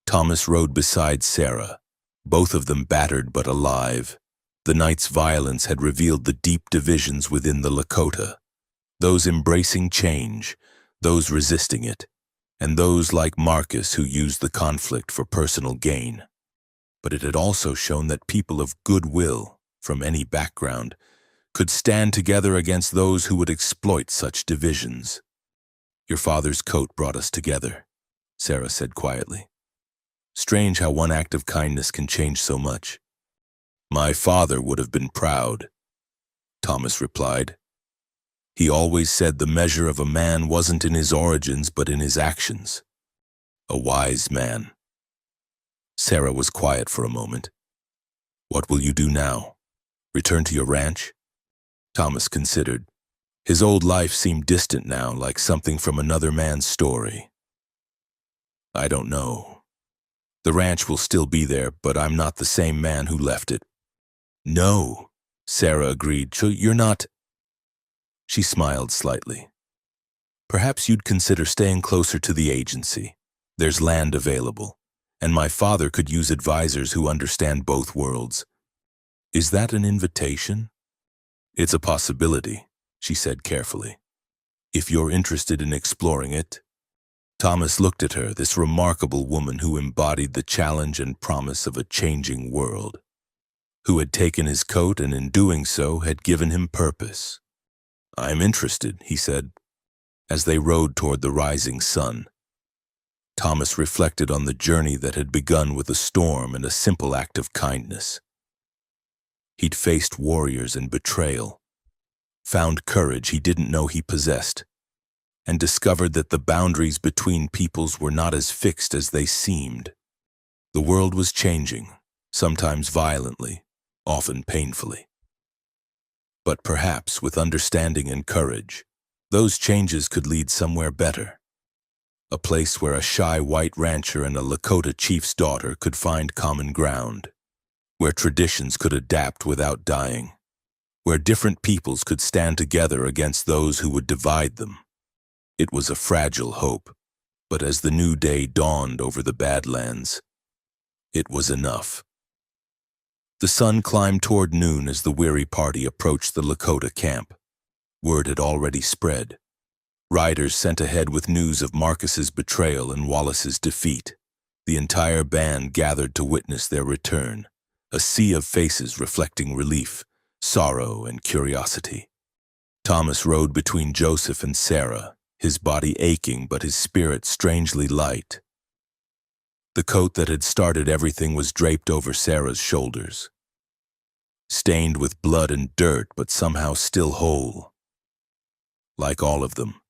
Thomas rode beside Sarah, both of them battered but alive. The night's violence had revealed the deep divisions within the Lakota, those embracing change, those resisting it, and those like Marcus who used the conflict for personal gain. But it had also shown that people of goodwill, from any background, could stand together against those who would exploit such divisions. "Your father's coat brought us together," Sarah said quietly. "Strange how one act of kindness can change so much." "My father would have been proud," Thomas replied. "He always said the measure of a man wasn't in his origins but in his actions. A wise man." Sarah was quiet for a moment. "What will you do now? Return to your ranch?" Thomas considered. His old life seemed distant now, like something from another man's story. "I don't know. The ranch will still be there, but I'm not the same man who left it." "No," Sarah agreed. "So you're not—" She smiled slightly. "Perhaps you'd consider staying closer to the agency. There's land available, and my father could use advisors who understand both worlds." "Is that an invitation?" "It's a possibility," she said carefully. "If you're interested in exploring it." Thomas looked at her, this remarkable woman who embodied the challenge and promise of a changing world, who had taken his coat and in doing so had given him purpose. "I'm interested," he said, as they rode toward the rising sun. Thomas reflected on the journey that had begun with a storm and a simple act of kindness. He'd faced warriors and betrayal, found courage he didn't know he possessed, and discovered that the boundaries between peoples were not as fixed as they seemed. The world was changing, sometimes violently, often painfully. But perhaps with understanding and courage, those changes could lead somewhere better. A place where a shy white rancher and a Lakota chief's daughter could find common ground, where traditions could adapt without dying, where different peoples could stand together against those who would divide them. It was a fragile hope, but as the new day dawned over the Badlands, it was enough. The sun climbed toward noon as the weary party approached the Lakota camp. Word had already spread. Riders sent ahead with news of Marcus's betrayal and Wallace's defeat. The entire band gathered to witness their return, a sea of faces reflecting relief, sorrow, and curiosity. Thomas rode between Joseph and Sarah, his body aching but his spirit strangely light. The coat that had started everything was draped over Sarah's shoulders, stained with blood and dirt but somehow still whole. Like all of them,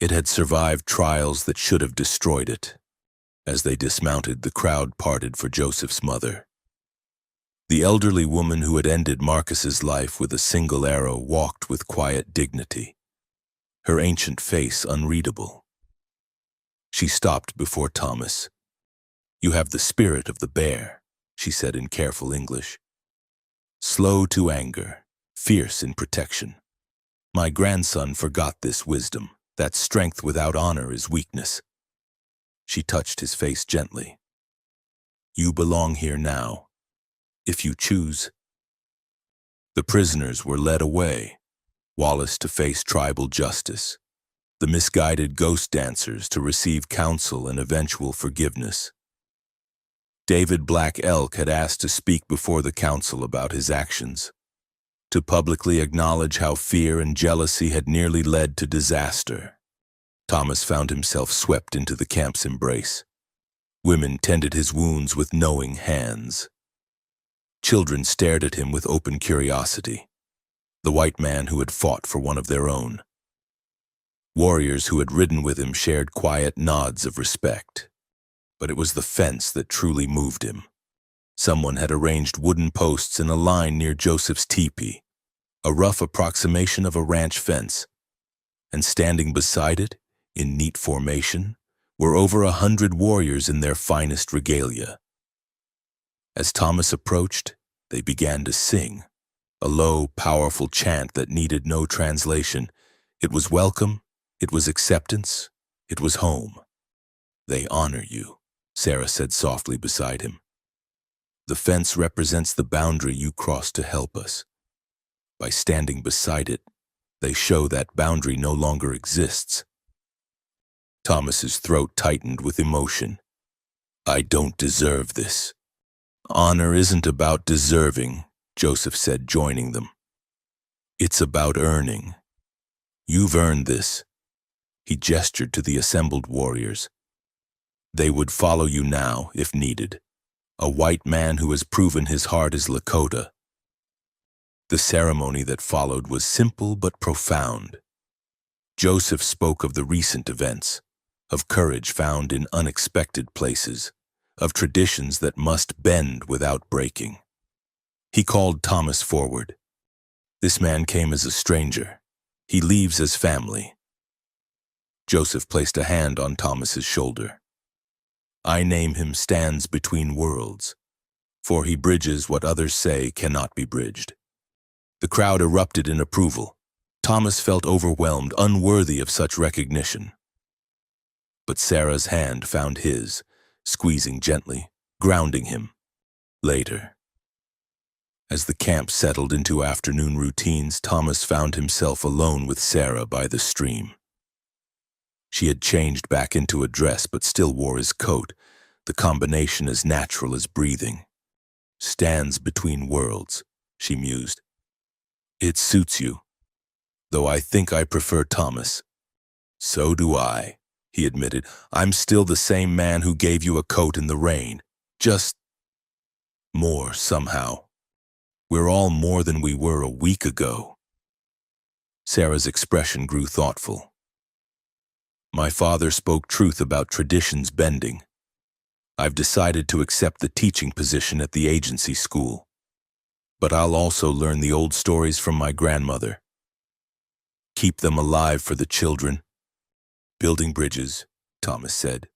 it had survived trials that should have destroyed it. As they dismounted, the crowd parted for Joseph's mother. The elderly woman who had ended Marcus's life with a single arrow walked with quiet dignity, her ancient face unreadable. She stopped before Thomas. "You have the spirit of the bear," she said in careful English. "Slow to anger, fierce in protection. My grandson forgot this wisdom, that strength without honor is weakness." She touched his face gently. "You belong here now, if you choose." The prisoners were led away, Wallace to face tribal justice, the misguided ghost dancers to receive counsel and eventual forgiveness. David Black Elk had asked to speak before the council about his actions, to publicly acknowledge how fear and jealousy had nearly led to disaster. Thomas found himself swept into the camp's embrace. Women tended his wounds with knowing hands. Children stared at him with open curiosity, the white man who had fought for one of their own. Warriors who had ridden with him shared quiet nods of respect. But it was the fence that truly moved him. Someone had arranged wooden posts in a line near Joseph's teepee, a rough approximation of a ranch fence, and standing beside it, in neat formation, were over 100 warriors in their finest regalia. As Thomas approached, they began to sing, a low, powerful chant that needed no translation. It was welcome, it was acceptance, it was home. "They honor you," Sarah said softly beside him. "The fence represents the boundary you crossed to help us. By standing beside it, they show that boundary no longer exists." Thomas's throat tightened with emotion. "I don't deserve this." "Honor isn't about deserving," Joseph said, joining them. "It's about earning. You've earned this." He gestured to the assembled warriors. "They would follow you now, if needed. A white man who has proven his heart is Lakota." The ceremony that followed was simple but profound. Joseph spoke of the recent events, of courage found in unexpected places, of traditions that must bend without breaking. He called Thomas forward. "This man came as a stranger. He leaves as family." Joseph placed a hand on Thomas's shoulder. "I name him Stands Between Worlds, for he bridges what others say cannot be bridged." The crowd erupted in approval. Thomas felt overwhelmed, unworthy of such recognition. But Sarah's hand found his, squeezing gently, grounding him. Later, as the camp settled into afternoon routines, Thomas found himself alone with Sarah by the stream. She had changed back into a dress but still wore his coat, the combination as natural as breathing. "Stands between worlds," she mused. "It suits you, though I think I prefer Thomas." "So do I," he admitted. "I'm still the same man who gave you a coat in the rain. Just more, somehow. We're all more than we were a week ago." Sarah's expression grew thoughtful. My father spoke truth about traditions bending. I've decided to accept the teaching position at the agency school. But I'll also learn the old stories from my grandmother. Keep them alive for the children. Building bridges, Thomas said.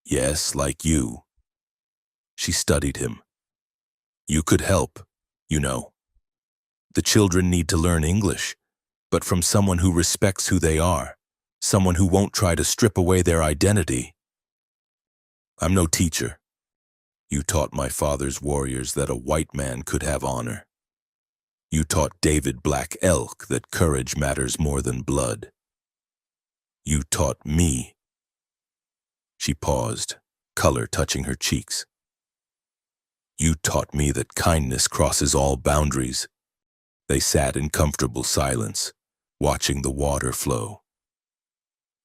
Yes, like you. She studied him. You could help, you know. The children need to learn English, but from someone who respects who they are, someone who won't try to strip away their identity. I'm no teacher. You taught my father's warriors that a white man could have honor. You taught David Black Elk that courage matters more than blood. You taught me. She paused, color touching her cheeks. You taught me that kindness crosses all boundaries. They sat in comfortable silence, watching the water flow.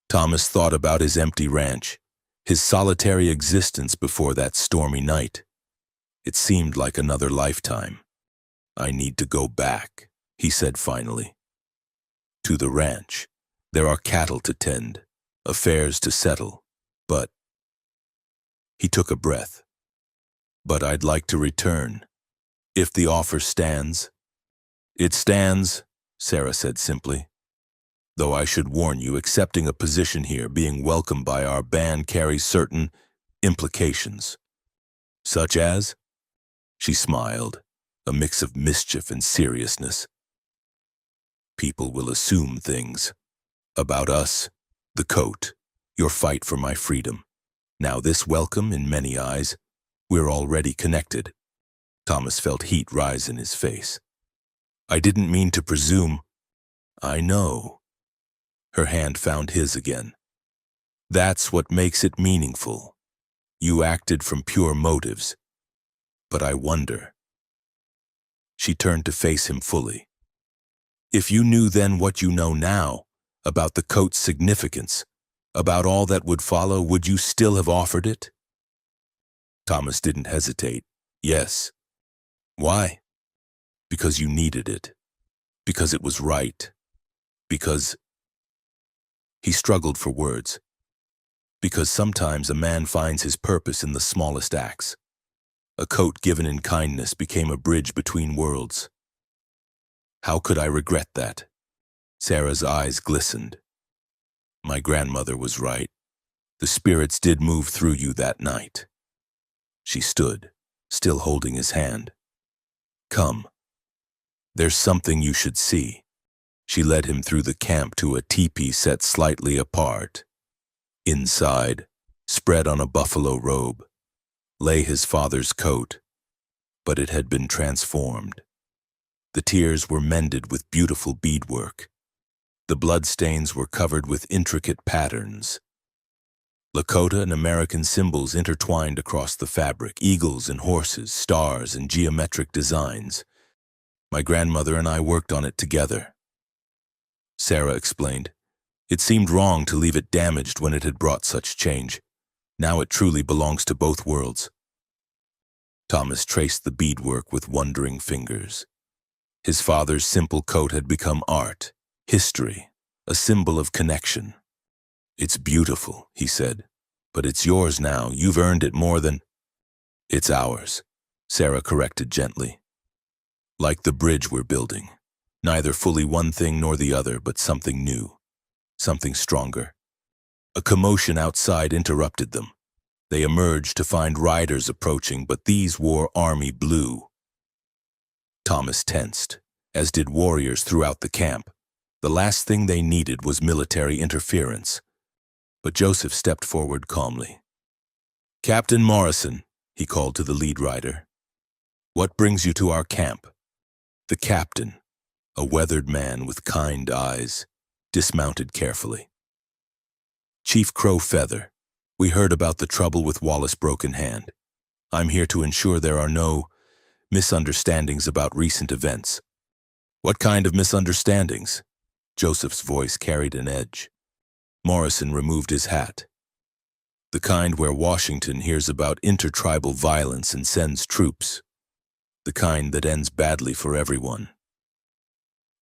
Thomas thought about his empty ranch, his solitary existence before that stormy night. It seemed like another lifetime. I need to go back, he said finally. To the ranch. There are cattle to tend, affairs to settle, but... He took a breath. But I'd like to return, if the offer stands. It stands, Sarah said simply. Though I should warn you, accepting a position here, being welcomed by our band, carries certain implications. Such as? She smiled, a mix of mischief and seriousness. People will assume things. About us, the coat, your fight for my freedom. Now this welcome in many eyes, we're already connected. Thomas felt heat rise in his face. I didn't mean to presume. I know. Her hand found his again. That's what makes it meaningful. You acted from pure motives. But I wonder. She turned to face him fully. If you knew then what you know now, about the coat's significance, about all that would follow, would you still have offered it? Thomas didn't hesitate. Yes. Why? Because you needed it. Because it was right. Because... He struggled for words. Because sometimes a man finds his purpose in the smallest acts. A coat given in kindness became a bridge between worlds. How could I regret that? Sarah's eyes glistened. My grandmother was right. The spirits did move through you that night. She stood, still holding his hand. Come. There's something you should see. She led him through the camp to a teepee set slightly apart. Inside, spread on a buffalo robe, lay his father's coat, but it had been transformed. The tears were mended with beautiful beadwork. The bloodstains were covered with intricate patterns. Lakota and American symbols intertwined across the fabric, eagles and horses, stars and geometric designs. My grandmother and I worked on it together. Sarah explained. It seemed wrong to leave it damaged when it had brought such change. Now it truly belongs to both worlds. Thomas traced the beadwork with wondering fingers. His father's simple coat had become art, history, a symbol of connection. It's beautiful, he said, but it's yours now. You've earned it more than... It's ours, Sarah corrected gently. Like the bridge we're building. Neither fully one thing nor the other, but something new, something stronger. A commotion outside interrupted them. They emerged to find riders approaching, but these wore army blue. Thomas tensed, as did warriors throughout the camp. The last thing they needed was military interference. But Joseph stepped forward calmly. Captain Morrison, he called to the lead rider. What brings you to our camp? The captain, a weathered man with kind eyes, dismounted carefully. Chief Crow Feather, we heard about the trouble with Wallace Broken Hand. I'm here to ensure there are no misunderstandings about recent events. What kind of misunderstandings? Joseph's voice carried an edge. Morrison removed his hat. The kind where Washington hears about intertribal violence and sends troops. The kind that ends badly for everyone.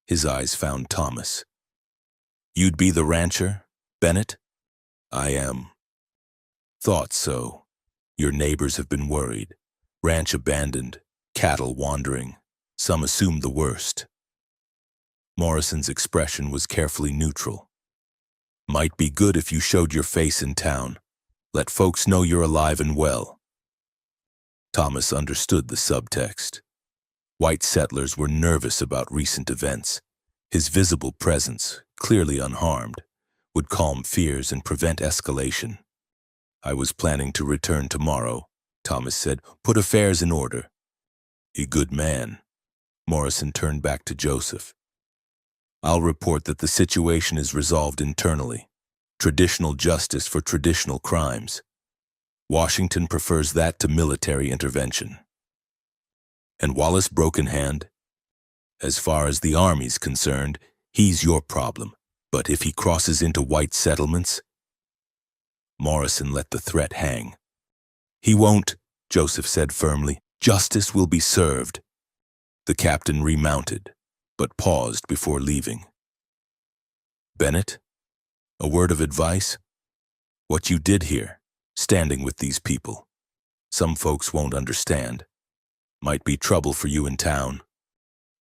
His eyes found Thomas. You'd be the rancher, Bennett? I am. Thought so. Your neighbors have been worried. Ranch abandoned, cattle wandering. Some assumed the worst. Morrison's expression was carefully neutral. Might be good if you showed your face in town. Let folks know you're alive and well. Thomas understood the subtext. White settlers were nervous about recent events. His visible presence, clearly unharmed, would calm fears and prevent escalation. I was planning to return tomorrow, Thomas said. Put affairs in order. A good man. Morrison turned back to Joseph. I'll report that the situation is resolved internally. Traditional justice for traditional crimes. Washington prefers that to military intervention. And Wallace Brokenhand? As far as the Army's concerned, he's your problem. But if he crosses into white settlements? Morrison let the threat hang. He won't, Joseph said firmly. Justice will be served. The captain remounted, but paused before leaving. Bennett? A word of advice? What you did here, standing with these people. Some folks won't understand. Might be trouble for you in town.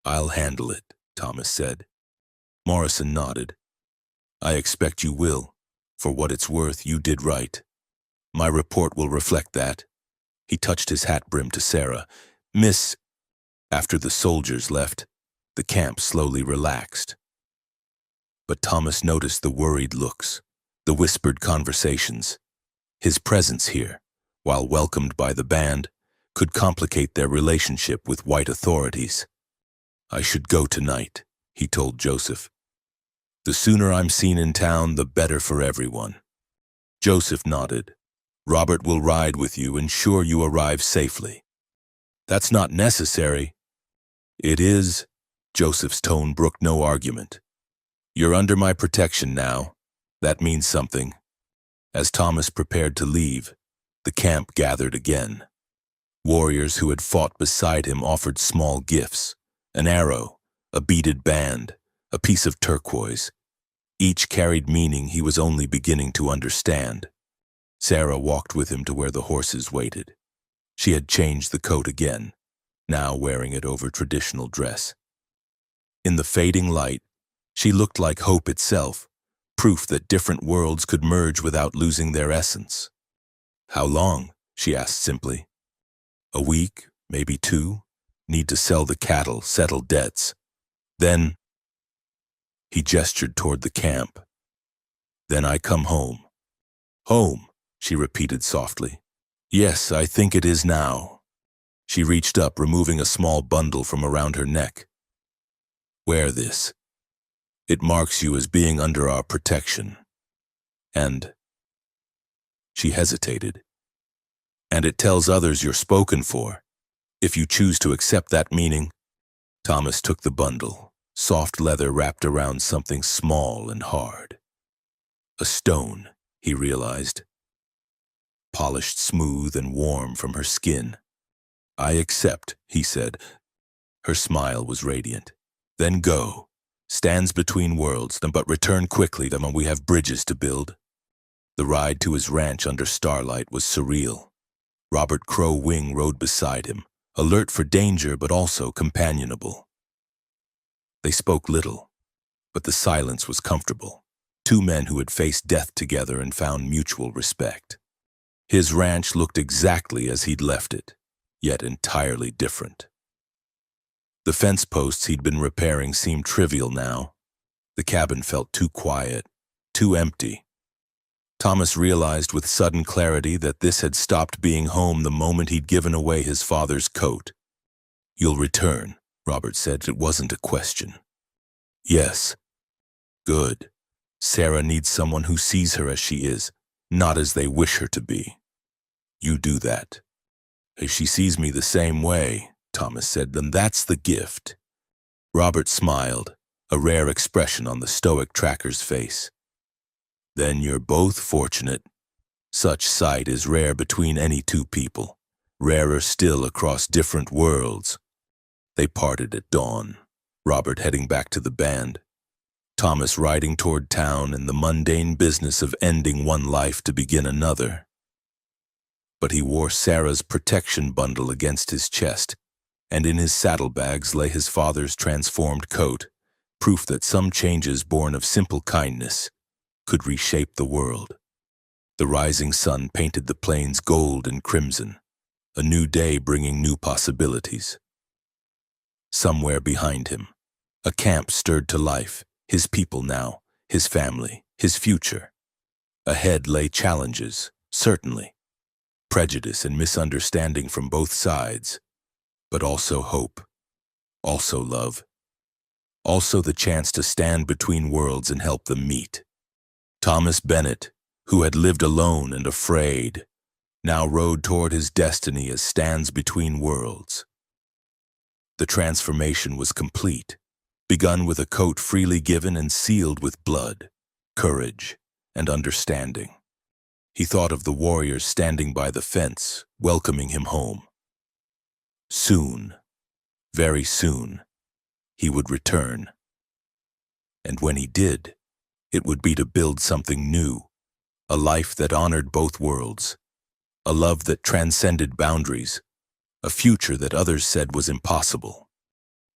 I'll handle it, Thomas said. Morrison nodded. I expect you will. For what it's worth, you did right. My report will reflect that. He touched his hat brim to Sarah. Miss... After the soldiers left, the camp slowly relaxed. But Thomas noticed the worried looks, the whispered conversations. His presence here, while welcomed by the band, could complicate their relationship with white authorities. I should go tonight, he told Joseph. The sooner I'm seen in town, the better for everyone. Joseph nodded. Robert will ride with you, ensure you arrive safely. That's not necessary. It is. Joseph's tone brooked no argument. You're under my protection now. That means something. As Thomas prepared to leave, the camp gathered again. Warriors who had fought beside him offered small gifts, an arrow, a beaded band, a piece of turquoise. Each carried meaning he was only beginning to understand. Sarah walked with him to where the horses waited. She had changed the coat again, now wearing it over traditional dress. In the fading light, she looked like hope itself, proof that different worlds could merge without losing their essence. How long? She asked simply. A week, maybe 2. Need to sell the cattle, settle debts. Then... He gestured toward the camp. Then I come home. Home, she repeated softly. Yes, I think it is now. She reached up, removing a small bundle from around her neck. Wear this. It marks you as being under our protection. And... She hesitated. And it tells others you're spoken for. If you choose to accept that meaning. Thomas took the bundle, soft leather wrapped around something small and hard. A stone, he realized. Polished smooth and warm from her skin. I accept, he said. Her smile was radiant. Then go. Stands between worlds, but return quickly, then we have bridges to build. The ride to his ranch under starlight was surreal. Robert Crow Wing rode beside him, alert for danger but also companionable. They spoke little, but the silence was comfortable. 2 men who had faced death together and found mutual respect. His ranch looked exactly as he'd left it, yet entirely different. The fence posts he'd been repairing seemed trivial now. The cabin felt too quiet, too empty. Thomas realized with sudden clarity that this had stopped being home the moment he'd given away his father's coat. You'll return, Robert said. It wasn't a question. Yes. Good. Sarah needs someone who sees her as she is, not as they wish her to be. You do that. If she sees me the same way, Thomas said, then that's the gift. Robert smiled, a rare expression on the stoic tracker's face. Then you're both fortunate. Such sight is rare between any 2 people, rarer still across different worlds. They parted at dawn, Robert heading back to the band. Thomas riding toward town in the mundane business of ending one life to begin another. But he wore Sarah's protection bundle against his chest, and in his saddlebags lay his father's transformed coat, proof that some changes born of simple kindness could reshape the world. The rising sun painted the plains gold and crimson, a new day bringing new possibilities. Somewhere behind him, a camp stirred to life, his people now, his family, his future. Ahead lay challenges, certainly, prejudice and misunderstanding from both sides, but also hope, also love, also the chance to stand between worlds and help them meet. Thomas Bennett, who had lived alone and afraid, now rode toward his destiny as stands between worlds. The transformation was complete, begun with a coat freely given and sealed with blood, courage, and understanding. He thought of the warriors standing by the fence, welcoming him home. Soon, very soon, he would return. And when he did, it would be to build something new, a life that honored both worlds, a love that transcended boundaries, a future that others said was impossible.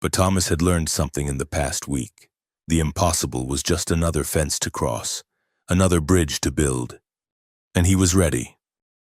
But Thomas had learned something in the past week. The impossible was just another fence to cross, another bridge to build, and he was ready.